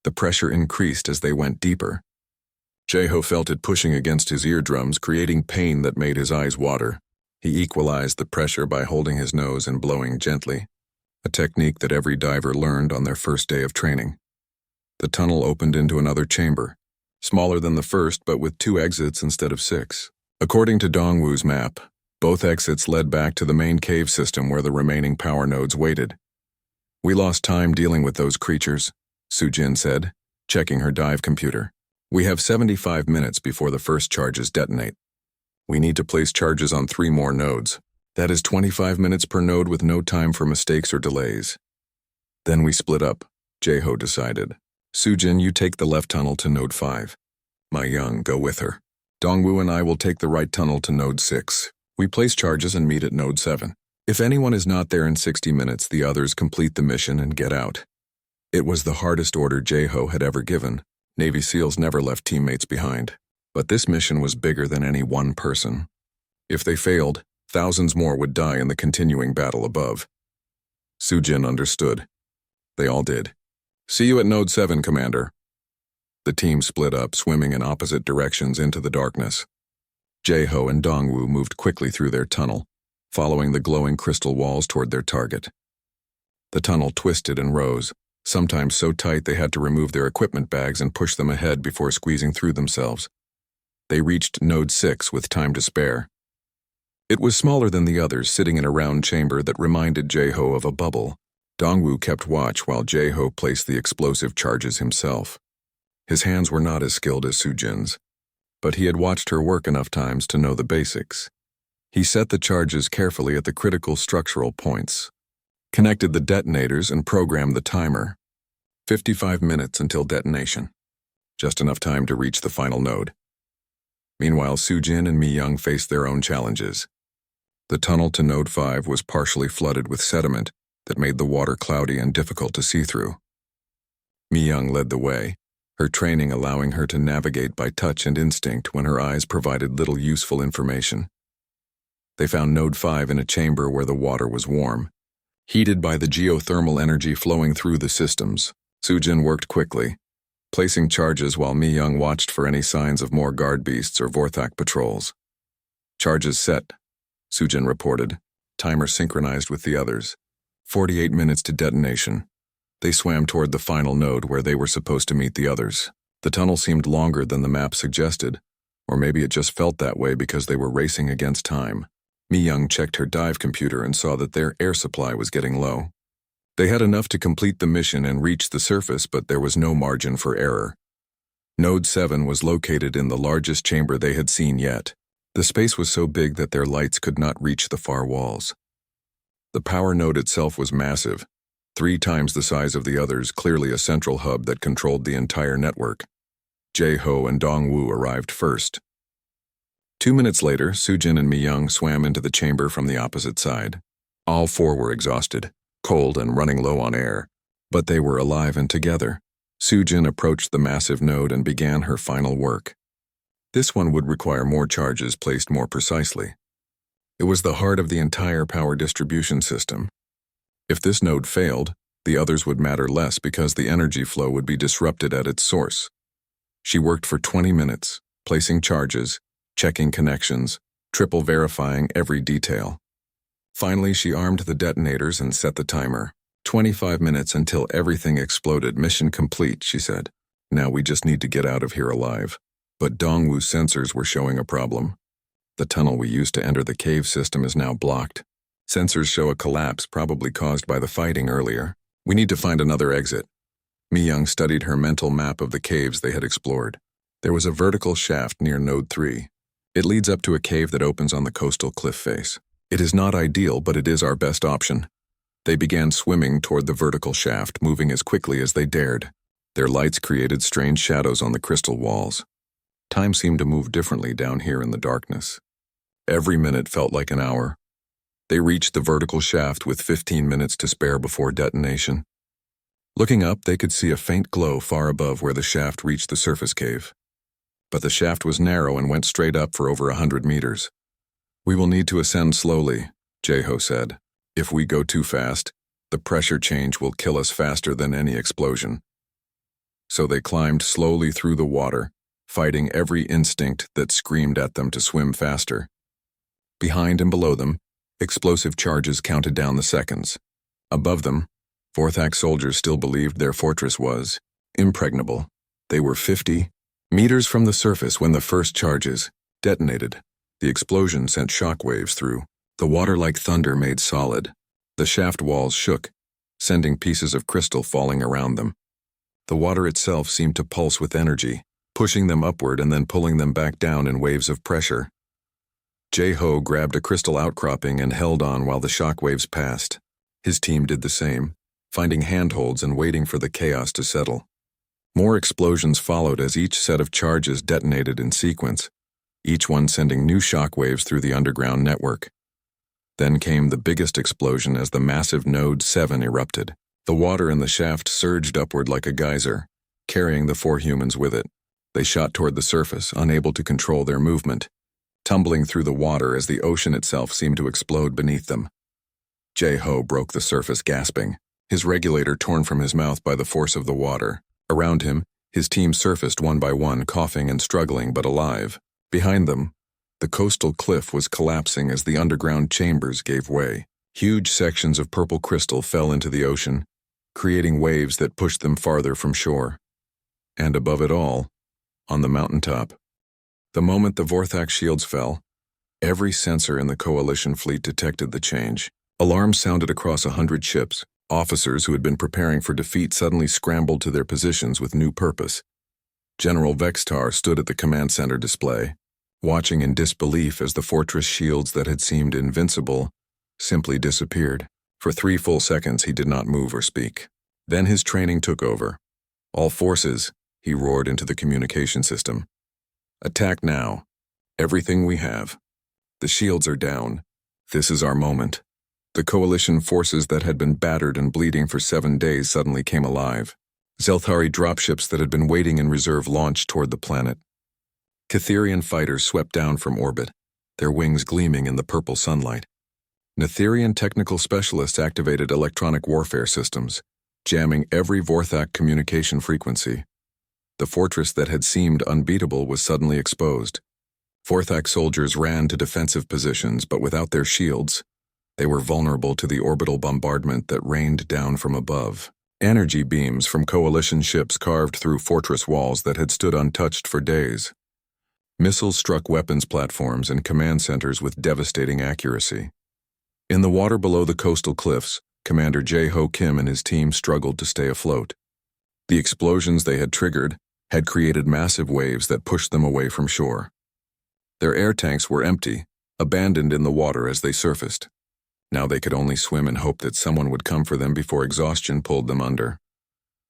The pressure increased as they went deeper. Jeho felt it pushing against his eardrums, creating pain that made his eyes water. He equalized the pressure by holding his nose and blowing gently, a technique that every diver learned on their first day of training. The tunnel opened into another chamber, smaller than the first but with 2 exits instead of 6. According to Dongwu's map, both exits led back to the main cave system where the remaining power nodes waited. "We lost time dealing with those creatures," Sujin said, checking her dive computer. "We have 75 minutes before the first charges detonate. We need to place charges on 3 more nodes. That is 25 minutes per node with no time for mistakes or delays." "Then we split up," Jae-ho decided. "Sujin, you take the left tunnel to node 5. My Young, go with her. Dongwu and I will take the right tunnel to node 6. We place charges and meet at node 7. If anyone is not there in 60 minutes, the others complete the mission and get out." It was the hardest order Jae-ho had ever given. Navy SEALs never left teammates behind. But this mission was bigger than any one person. If they failed, thousands more would die in the continuing battle above. Sujin understood. They all did. "See you at node 7, Commander." The team split up, swimming in opposite directions into the darkness. Jae-ho and Dongwu moved quickly through their tunnel, following the glowing crystal walls toward their target. The tunnel twisted and rose, sometimes so tight they had to remove their equipment bags and push them ahead before squeezing through themselves. They reached node 6 with time to spare. It was smaller than the others, sitting in a round chamber that reminded Jae-ho of a bubble. Dongwu kept watch while Jae-ho placed the explosive charges himself. His hands were not as skilled as Sujin's, but he had watched her work enough times to know the basics. He set the charges carefully at the critical structural points, connected the detonators and programmed the timer. 55 minutes until detonation. Just enough time to reach the final node. Meanwhile, Sujin and Mi-young faced their own challenges. The tunnel to node 5 was partially flooded with sediment that made the water cloudy and difficult to see through. Mi-young led the way, her training allowing her to navigate by touch and instinct when her eyes provided little useful information. They found node 5 in a chamber where the water was warm, heated by the geothermal energy flowing through the systems. Sujin worked quickly, placing charges while Mi-young watched for any signs of more guard beasts or Vorthak patrols. "Charges set," Sujin reported, timer synchronized with the others. 48 minutes to detonation. They swam toward the final node where they were supposed to meet the others. The tunnel seemed longer than the map suggested, or maybe it just felt that way because they were racing against time. Mi-young checked her dive computer and saw that their air supply was getting low. They had enough to complete the mission and reach the surface, but there was no margin for error. Node 7 was located in the largest chamber they had seen yet. The space was so big that their lights could not reach the far walls. The power node itself was massive, 3 times the size of the others, clearly a central hub that controlled the entire network. Jae-ho and Dongwu arrived first. 2 minutes later, Sujin and Mi-young swam into the chamber from the opposite side. All 4 were exhausted, cold and running low on air, but they were alive and together. Sujin approached the massive node and began her final work. This one would require more charges placed more precisely. It was the heart of the entire power distribution system. If this node failed, the others would matter less because the energy flow would be disrupted at its source. She worked for 20 minutes, placing charges, checking connections, triple verifying every detail. Finally, she armed the detonators and set the timer. 25 minutes until everything exploded. "Mission complete," she said. "Now we just need to get out of here alive." But Dongwu's sensors were showing a problem. "The tunnel we used to enter the cave system is now blocked. Sensors show a collapse probably caused by the fighting earlier. We need to find another exit." Mi-young studied her mental map of the caves they had explored. There was a vertical shaft near node 3. It leads up to a cave that opens on the coastal cliff face. "It is not ideal, but it is our best option." They began swimming toward the vertical shaft, moving as quickly as they dared. Their lights created strange shadows on the crystal walls. Time seemed to move differently down here in the darkness. Every minute felt like an hour. They reached the vertical shaft with 15 minutes to spare before detonation. Looking up, they could see a faint glow far above where the shaft reached the surface cave. But the shaft was narrow and went straight up for over 100 meters. "We will need to ascend slowly," Jae-ho said. "If we go too fast, the pressure change will kill us faster than any explosion." So they climbed slowly through the water, fighting every instinct that screamed at them to swim faster. Behind and below them, explosive charges counted down the seconds. Above them, Vorthak soldiers still believed their fortress was impregnable. They were 50 meters from the surface when the first charges detonated. The explosion sent shockwaves through. The water like thunder made solid. The shaft walls shook, sending pieces of crystal falling around them. The water itself seemed to pulse with energy, pushing them upward and then pulling them back down in waves of pressure. Jae-ho grabbed a crystal outcropping and held on while the shockwaves passed. His team did the same, finding handholds and waiting for the chaos to settle. More explosions followed as each set of charges detonated in sequence, each one sending new shockwaves through the underground network. Then came the biggest explosion as the massive Node 7 erupted. The water in the shaft surged upward like a geyser, carrying the 4 humans with it. They shot toward the surface, unable to control their movement, tumbling through the water as the ocean itself seemed to explode beneath them. Jae-ho broke the surface, gasping, his regulator torn from his mouth by the force of the water. Around him, his team surfaced one by one, coughing and struggling but alive. Behind them, the coastal cliff was collapsing as the underground chambers gave way. Huge sections of purple crystal fell into the ocean, creating waves that pushed them farther from shore. And above it all, on the mountaintop, the moment the Vorthak shields fell, every sensor in the Coalition fleet detected the change. Alarms sounded across 100 ships. Officers who had been preparing for defeat suddenly scrambled to their positions with new purpose. General Vextar stood at the command center display, watching in disbelief as the fortress shields that had seemed invincible simply disappeared. For 3 full seconds he did not move or speak. Then his training took over. "All forces," he roared into the communication system. "Attack now. Everything we have. The shields are down. This is our moment." The Coalition forces that had been battered and bleeding for 7 days suddenly came alive. Zelthari dropships that had been waiting in reserve launched toward the planet. Catherian fighters swept down from orbit, their wings gleaming in the purple sunlight. Netherian technical specialists activated electronic warfare systems, jamming every Vorthak communication frequency. The fortress that had seemed unbeatable was suddenly exposed. Vorthak soldiers ran to defensive positions, but without their shields, they were vulnerable to the orbital bombardment that rained down from above. Energy beams from Coalition ships carved through fortress walls that had stood untouched for days. Missiles struck weapons platforms and command centers with devastating accuracy. In the water below the coastal cliffs, Commander Jae-ho Kim and his team struggled to stay afloat. The explosions they had triggered had created massive waves that pushed them away from shore. Their air tanks were empty, abandoned in the water as they surfaced. Now they could only swim and hope that someone would come for them before exhaustion pulled them under.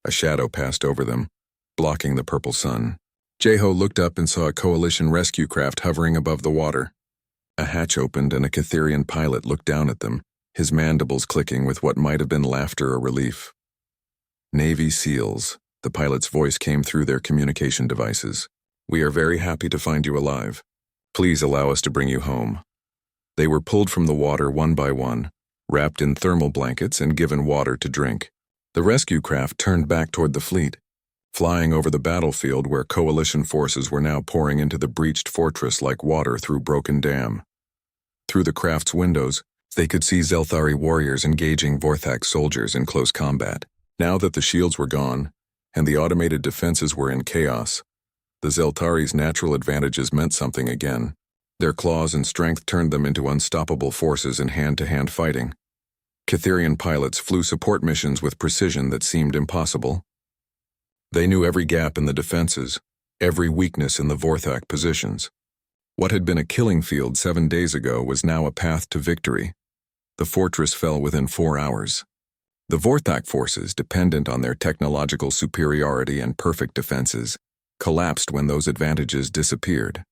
A shadow passed over them, blocking the purple sun. Jae-ho looked up and saw a Coalition rescue craft hovering above the water. A hatch opened and a Catherian pilot looked down at them, his mandibles clicking with what might have been laughter or relief. "Navy SEALs," the pilot's voice came through their communication devices. "We are very happy to find you alive. Please allow us to bring you home." They were pulled from the water one by one, wrapped in thermal blankets and given water to drink. The rescue craft turned back toward the fleet, flying over the battlefield where Coalition forces were now pouring into the breached fortress like water through broken dam. Through the craft's windows, they could see Zelthari warriors engaging Vorthak soldiers in close combat. Now that the shields were gone, and the automated defenses were in chaos, the Zelthari's natural advantages meant something again. Their claws and strength turned them into unstoppable forces in hand-to-hand fighting. Catherian pilots flew support missions with precision that seemed impossible. They knew every gap in the defenses, every weakness in the Vorthak positions. What had been a killing field 7 days ago was now a path to victory. The fortress fell within 4 hours. The Vorthak forces, dependent on their technological superiority and perfect defenses, collapsed when those advantages disappeared.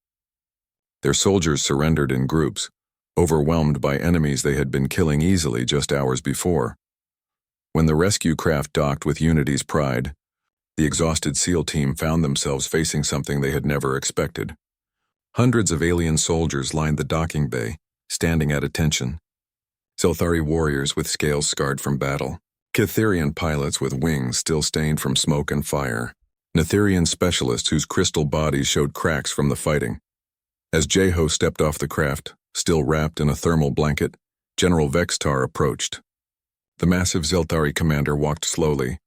Their soldiers surrendered in groups, overwhelmed by enemies they had been killing easily just hours before. When the rescue craft docked with Unity's Pride, the exhausted SEAL team found themselves facing something they had never expected. Hundreds of alien soldiers lined the docking bay, standing at attention. Zelthari warriors with scales scarred from battle. Catherian pilots with wings still stained from smoke and fire. Netherian specialists whose crystal bodies showed cracks from the fighting. As Jae-ho stepped off the craft, Still wrapped in a thermal blanket, General Vextar approached. The massive Zelthari commander walked slowly,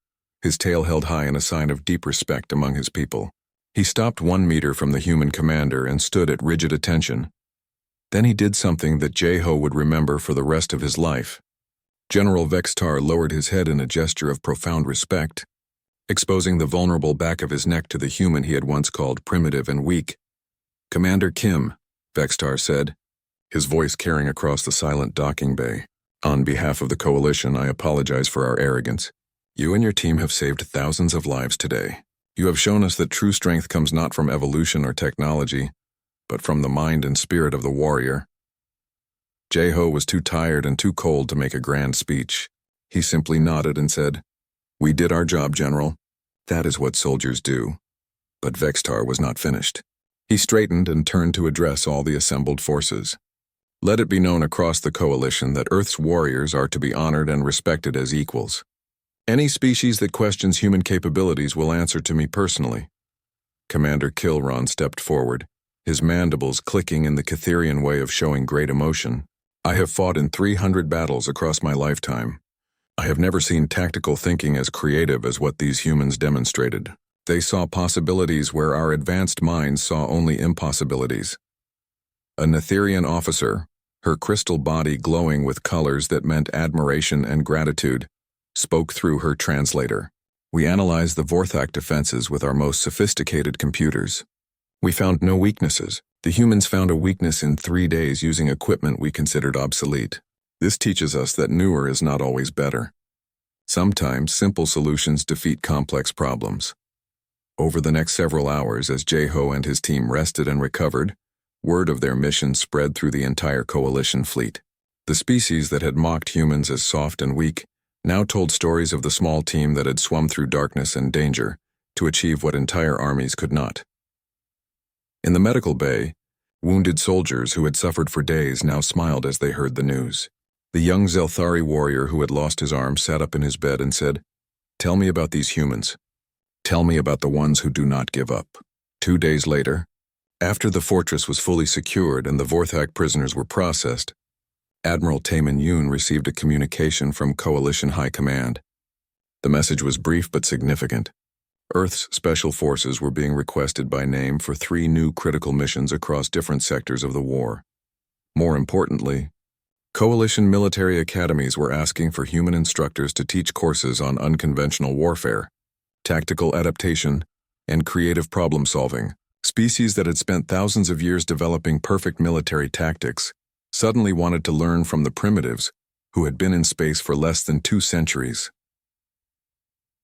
his tail held high in a sign of deep respect among his people. He stopped 1 meter from the human commander and stood at rigid attention. Then he did something that Jeho would remember for the rest of his life. General Vextar lowered his head in a gesture of profound respect, exposing the vulnerable back of his neck to the human he had once called primitive and weak. "Commander Kim," Vextar said, his voice carrying across the silent docking bay. "On behalf of the Coalition, I apologize for our arrogance. You and your team have saved thousands of lives today. You have shown us that true strength comes not from evolution or technology, but from the mind and spirit of the warrior." Jeho was too tired and too cold to make a grand speech. He simply nodded and said, "We did our job, General. That is what soldiers do." But Vextar was not finished. He straightened and turned to address all the assembled forces. "Let it be known across the Coalition that Earth's warriors are to be honored and respected as equals. Any species that questions human capabilities will answer to me personally." Commander Kilron stepped forward, his mandibles clicking in the Catherian way of showing great emotion. "I have fought in 300 battles across my lifetime. I have never seen tactical thinking as creative as what these humans demonstrated. They saw possibilities where our advanced minds saw only impossibilities." A Netherian officer, her crystal body glowing with colors that meant admiration and gratitude, spoke through her translator. "We analyzed the Vorthak defenses with our most sophisticated computers. We found no weaknesses. The humans found a weakness in 3 days using equipment we considered obsolete. This teaches us that newer is not always better. Sometimes simple solutions defeat complex problems." Over the next several hours, as Jeho and his team rested and recovered, word of their mission spread through the entire Coalition fleet. The species that had mocked humans as soft and weak now told stories of the small team that had swum through darkness and danger to achieve what entire armies could not. In the medical bay, wounded soldiers who had suffered for days now smiled as they heard the news. The young Zelthari warrior who had lost his arm sat up in his bed and said, "Tell me about these humans. Tell me about the ones who do not give up." 2 days later, after the fortress was fully secured and the Vorthak prisoners were processed, Admiral Taemin Yoon received a communication from Coalition High Command. The message was brief but significant. Earth's special forces were being requested by name for 3 new critical missions across different sectors of the war. More importantly, Coalition military academies were asking for human instructors to teach courses on unconventional warfare, tactical adaptation, and creative problem-solving. Species that had spent thousands of years developing perfect military tactics suddenly wanted to learn from the primitives who had been in space for less than 2 centuries.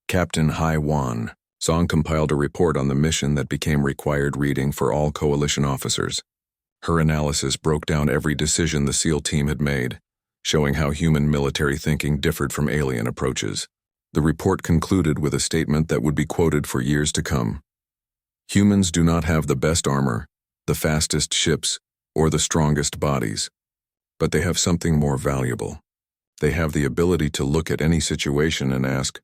Captain Hai Wan Song compiled a report on the mission that became required reading for all Coalition officers. Her analysis broke down every decision the SEAL team had made, showing how human military thinking differed from alien approaches. The report concluded with a statement that would be quoted for years to come. "Humans do not have the best armor, the fastest ships, or the strongest bodies, but they have something more valuable. They have the ability to look at any situation and ask,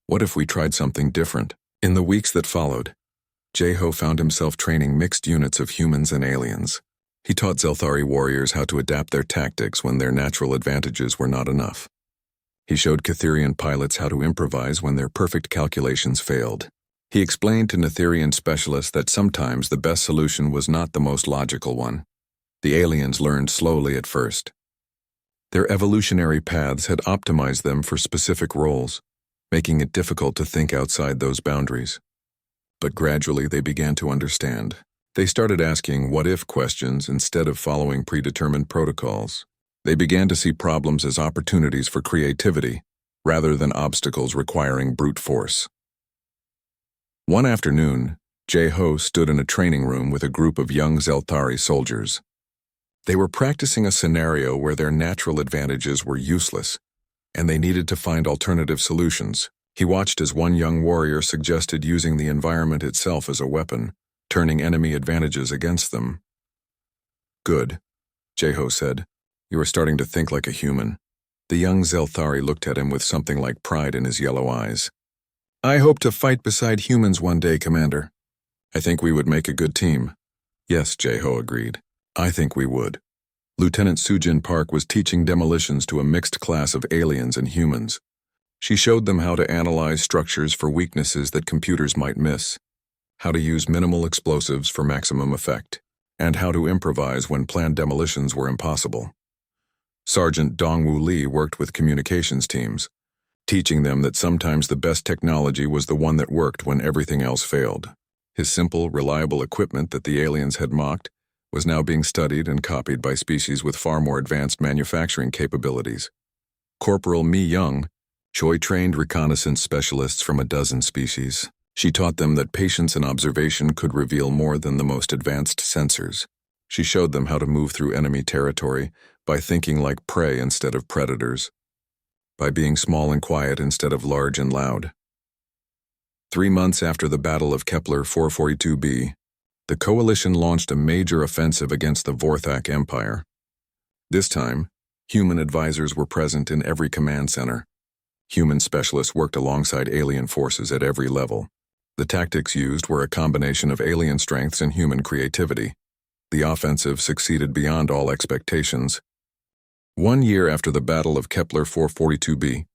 what if we tried something different?" In the weeks that followed, Jeho found himself training mixed units of humans and aliens. He taught Zelthari warriors how to adapt their tactics when their natural advantages were not enough. He showed Catherian pilots how to improvise when their perfect calculations failed. He explained to Netherian specialists that sometimes the best solution was not the most logical one. The aliens learned slowly at first. Their evolutionary paths had optimized them for specific roles, making it difficult to think outside those boundaries. But gradually they began to understand. They started asking what-if questions instead of following predetermined protocols. They began to see problems as opportunities for creativity, rather than obstacles requiring brute force. One afternoon, Jeho stood in a training room with a group of young Zelthari soldiers. They were practicing a scenario where their natural advantages were useless, and they needed to find alternative solutions. He watched as one young warrior suggested using the environment itself as a weapon, turning enemy advantages against them. "Good," Jeho said. "You are starting to think like a human." The young Zelthari looked at him with something like pride in his yellow eyes. "I hope to fight beside humans one day, Commander." "I think we would make a good team." "Yes," Jeho agreed. "I think we would." Lieutenant Sujin Park was teaching demolitions to a mixed class of aliens and humans. She showed them how to analyze structures for weaknesses that computers might miss, how to use minimal explosives for maximum effect, and how to improvise when planned demolitions were impossible. Sergeant Dongwoo Lee worked with communications teams, teaching them that sometimes the best technology was the one that worked when everything else failed. His simple, reliable equipment that the aliens had mocked was now being studied and copied by species with far more advanced manufacturing capabilities. Corporal Mi Young, Choi trained reconnaissance specialists from a dozen species. She taught them that patience and observation could reveal more than the most advanced sensors. She showed them how to move through enemy territory by thinking like prey instead of predators, by being small and quiet instead of large and loud. 3 months after the Battle of Kepler 442b, the Coalition launched a major offensive against the Vorthak Empire. This time, human advisors were present in every command center. Human specialists worked alongside alien forces at every level. The tactics used were a combination of alien strengths and human creativity. The offensive succeeded beyond all expectations. 1 year after the Battle of Kepler 442b,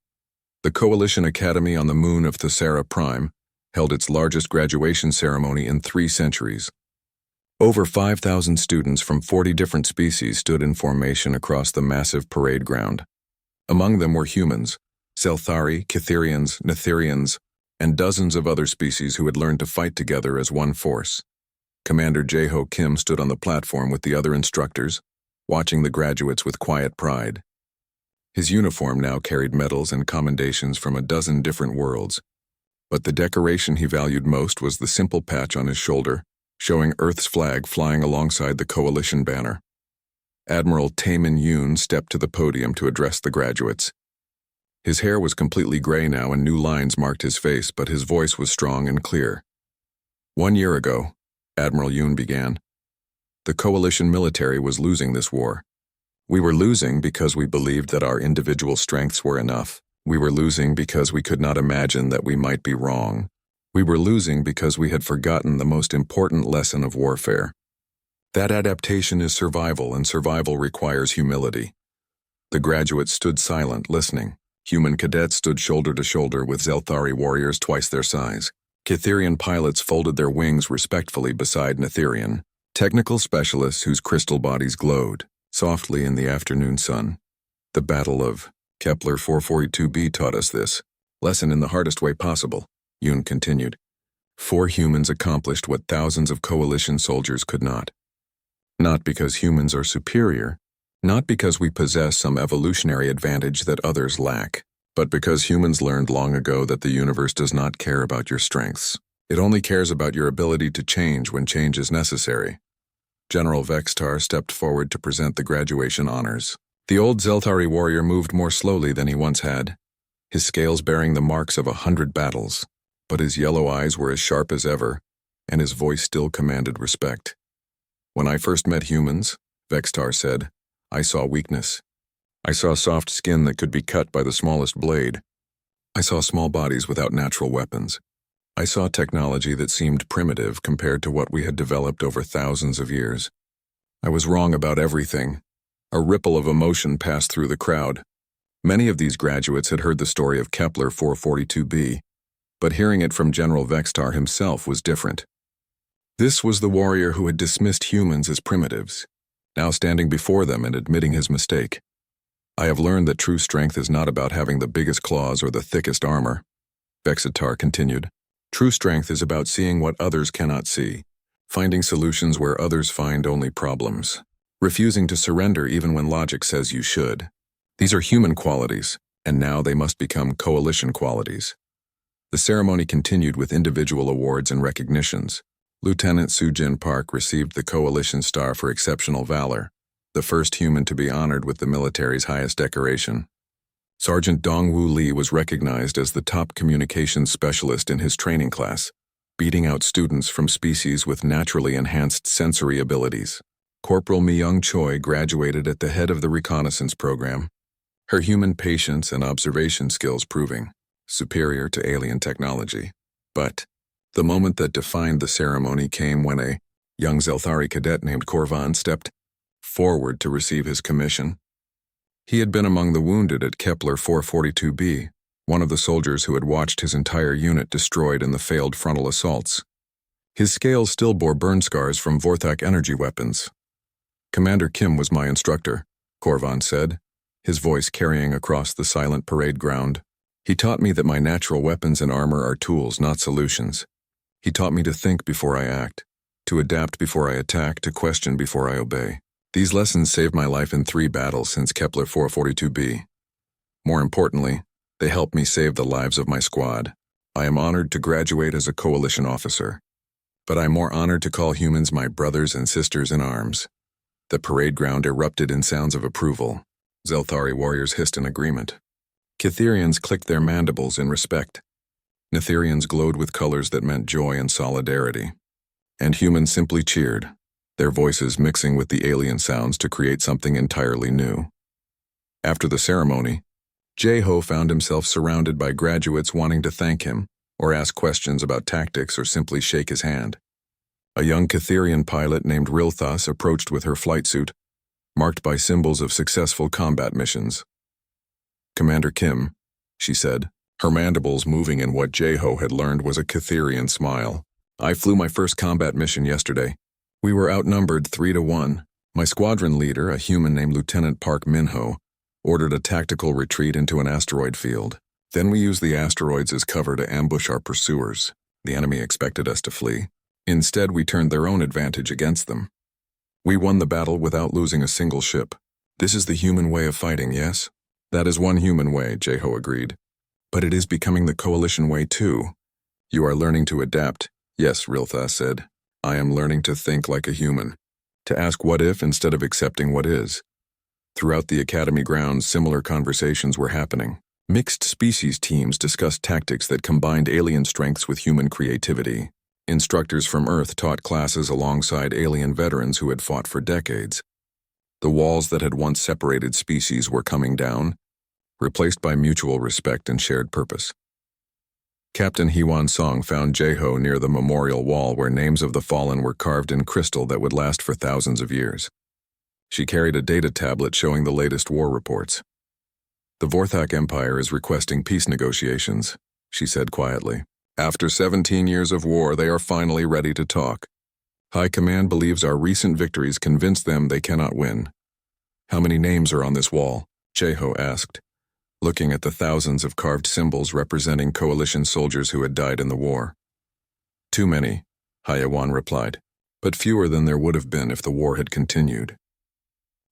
the Coalition Academy on the moon of Thesera Prime held its largest graduation ceremony in 3 centuries. Over 5,000 students from 40 different species stood in formation across the massive parade ground. Among them were humans, Zelthari, Kitherians, Netherians, and dozens of other species who had learned to fight together as one force. Commander Jae-ho Kim stood on the platform with the other instructors, watching the graduates with quiet pride. His uniform now carried medals and commendations from a dozen different worlds, but the decoration he valued most was the simple patch on his shoulder, showing Earth's flag flying alongside the Coalition banner. Admiral Taemin Yoon stepped to the podium to address the graduates. His hair was completely gray now and new lines marked his face, but his voice was strong and clear. 1 year ago, Admiral Yoon began, the Coalition military was losing this war. We were losing because we believed that our individual strengths were enough. We were losing because we could not imagine that we might be wrong. We were losing because we had forgotten the most important lesson of warfare. That adaptation is survival, and survival requires humility. The graduates stood silent, listening. Human cadets stood shoulder to shoulder with Zelthari warriors twice their size. Kitherian pilots folded their wings respectfully beside Netherian, technical specialists whose crystal bodies glowed softly in the afternoon sun. The Battle of Kepler 442b taught us this lesson in the hardest way possible, Yoon continued. 4 humans accomplished what thousands of Coalition soldiers could not. Not because humans are superior, not because we possess some evolutionary advantage that others lack, but because humans learned long ago that the universe does not care about your strengths. It only cares about your ability to change when change is necessary. General Vextar stepped forward to present the graduation honors. The old Zelthari warrior moved more slowly than he once had, his scales bearing the marks of 100 battles, but his yellow eyes were as sharp as ever, and his voice still commanded respect. When I first met humans, Vextar said, I saw weakness. I saw soft skin that could be cut by the smallest blade. I saw small bodies without natural weapons. I saw technology that seemed primitive compared to what we had developed over thousands of years. I was wrong about everything. A ripple of emotion passed through the crowd. Many of these graduates had heard the story of Kepler 442b, but hearing it from General Vextar himself was different. This was the warrior who had dismissed humans as primitives, now standing before them and admitting his mistake. I have learned that true strength is not about having the biggest claws or the thickest armor, Vexitar continued. True strength is about seeing what others cannot see, finding solutions where others find only problems, refusing to surrender even when logic says you should. These are human qualities, and now they must become Coalition qualities. The ceremony continued with individual awards and recognitions. Lieutenant Sujin Park received the Coalition Star for exceptional valor, the first human to be honored with the military's highest decoration. Sergeant Dongwoo Lee was recognized as the top communications specialist in his training class, beating out students from species with naturally enhanced sensory abilities. Corporal Mi-young Choi graduated at the head of the reconnaissance program, her human patience and observation skills proving superior to alien technology. But the moment that defined the ceremony came when a young Zelthari cadet named Korvan stepped forward to receive his commission. He had been among the wounded at Kepler 442b, one of the soldiers who had watched his entire unit destroyed in the failed frontal assaults. His scales still bore burn scars from Vorthak energy weapons. "Commander Kim was my instructor," Korvan said, his voice carrying across the silent parade ground. "He taught me that my natural weapons and armor are tools, not solutions. He taught me to think before I act, to adapt before I attack, to question before I obey. These lessons saved my life in 3 battles since Kepler 442b. More importantly, they helped me save the lives of my squad. I am honored to graduate as a coalition officer. But I'm more honored to call humans my brothers and sisters in arms." The parade ground erupted in sounds of approval. Zelthari warriors hissed in agreement. Kitherians clicked their mandibles in respect. Netherians glowed with colors that meant joy and solidarity. And humans simply cheered, their voices mixing with the alien sounds to create something entirely new. After the ceremony, Jeho found himself surrounded by graduates wanting to thank him, or ask questions about tactics, or simply shake his hand. A young Kitherian pilot named Rilthas approached with her flight suit, marked by symbols of successful combat missions. "Commander Kim," she said, her mandibles moving in what Jeho had learned was a Kitherian smile. "I flew my first combat mission yesterday. We were outnumbered 3-1. My squadron leader, a human named Lieutenant Park Minho, ordered a tactical retreat into an asteroid field. Then we used the asteroids as cover to ambush our pursuers. The enemy expected us to flee. Instead, we turned their own advantage against them. We won the battle without losing a single ship. This is the human way of fighting, yes?" "That is one human way," Jeho agreed. "But it is becoming the coalition way too. You are learning to adapt." "Yes," Rilthas said. "I am learning to think like a human, to ask what if instead of accepting what is." Throughout the academy grounds, similar conversations were happening. Mixed species teams discussed tactics that combined alien strengths with human creativity. Instructors from Earth taught classes alongside alien veterans who had fought for decades. The walls that had once separated species were coming down, replaced by mutual respect and shared purpose. Captain Hewan Song found Jeho near the memorial wall where names of the fallen were carved in crystal that would last for thousands of years. She carried a data tablet showing the latest war reports. "The Vorthak Empire is requesting peace negotiations," she said quietly. "After 17 years of war, they are finally ready to talk. High Command believes our recent victories convinced them they cannot win." "How many names are on this wall?" Jeho asked, looking at the thousands of carved symbols representing coalition soldiers who had died in the war. "Too many," Hayawan replied, "but fewer than there would have been if the war had continued."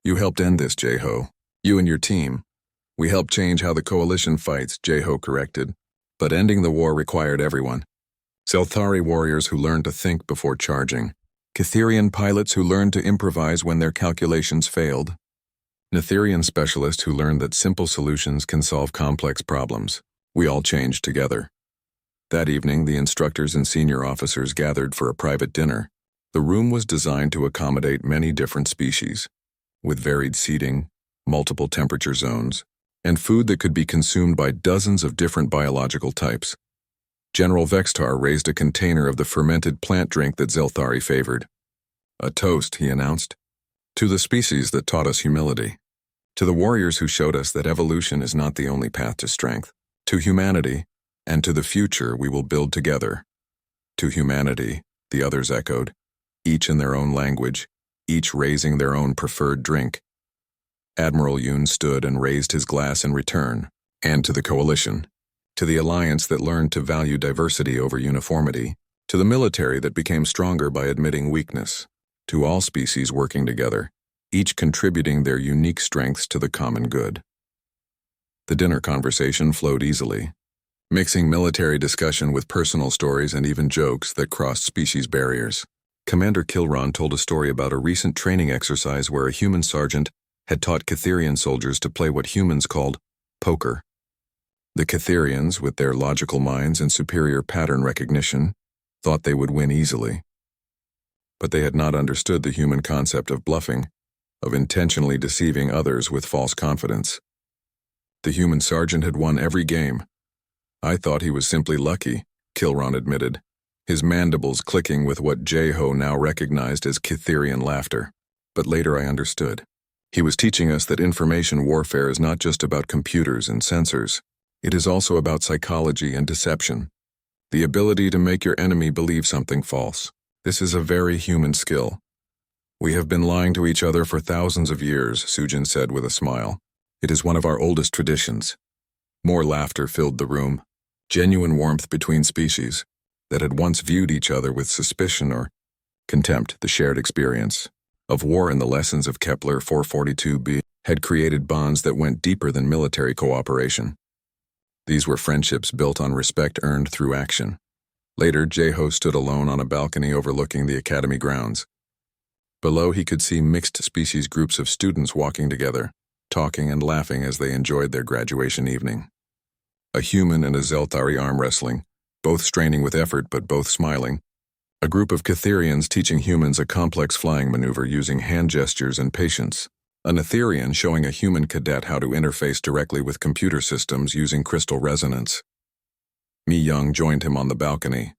"You helped end this, Jeho. You and your team. We helped change how the coalition fights," Jeho corrected. "But ending the war required everyone. Zelthari warriors who learned to think before charging. Kitherian pilots who learned to improvise when their calculations failed. Netherian specialists who learned that simple solutions can solve complex problems. We all changed together." That evening, the instructors and senior officers gathered for a private dinner. The room was designed to accommodate many different species, with varied seating, multiple temperature zones, and food that could be consumed by dozens of different biological types. General Vextar raised a container of the fermented plant drink that Zelthari favored. "A toast," he announced, "to the species that taught us humility, to the warriors who showed us that evolution is not the only path to strength, to humanity, and to the future we will build together." "To humanity," the others echoed, each in their own language, each raising their own preferred drink. Admiral Yoon stood and raised his glass in return. "And to the coalition, to the alliance that learned to value diversity over uniformity, to the military that became stronger by admitting weakness, to all species working together, each contributing their unique strengths to the common good." The dinner conversation flowed easily, mixing military discussion with personal stories and even jokes that crossed species barriers. Commander Kilron told a story about a recent training exercise where a human sergeant had taught Kitherian soldiers to play what humans called poker. The Kitherians, with their logical minds and superior pattern recognition, thought they would win easily. But they had not understood the human concept of bluffing, of intentionally deceiving others with false confidence. The human sergeant had won every game. "I thought he was simply lucky," Kilron admitted, his mandibles clicking with what Jeho now recognized as Kitherian laughter. but later I understood. He was teaching us that information warfare is not just about computers and sensors. It is also about psychology and deception. The ability to make your enemy believe something false. This is a very human skill. We have been lying to each other for thousands of years, Sujin said with a smile. It is one of our oldest traditions. More laughter filled the room. Genuine warmth between species that had once viewed each other with suspicion or contempt. The shared experience of war and the lessons of Kepler 442b had created bonds that went deeper than military cooperation. These were friendships built on respect earned through action. Later, Jeho stood alone on a balcony overlooking the academy grounds. Below, he could see mixed-species groups of students walking together, talking and laughing as they enjoyed their graduation evening. A human and a Zeltari arm wrestling, both straining with effort but both smiling. A group of Catherians teaching humans a complex flying maneuver using hand gestures and patience. An Etherian showing a human cadet how to interface directly with computer systems using crystal resonance. Mi Young joined him on the balcony,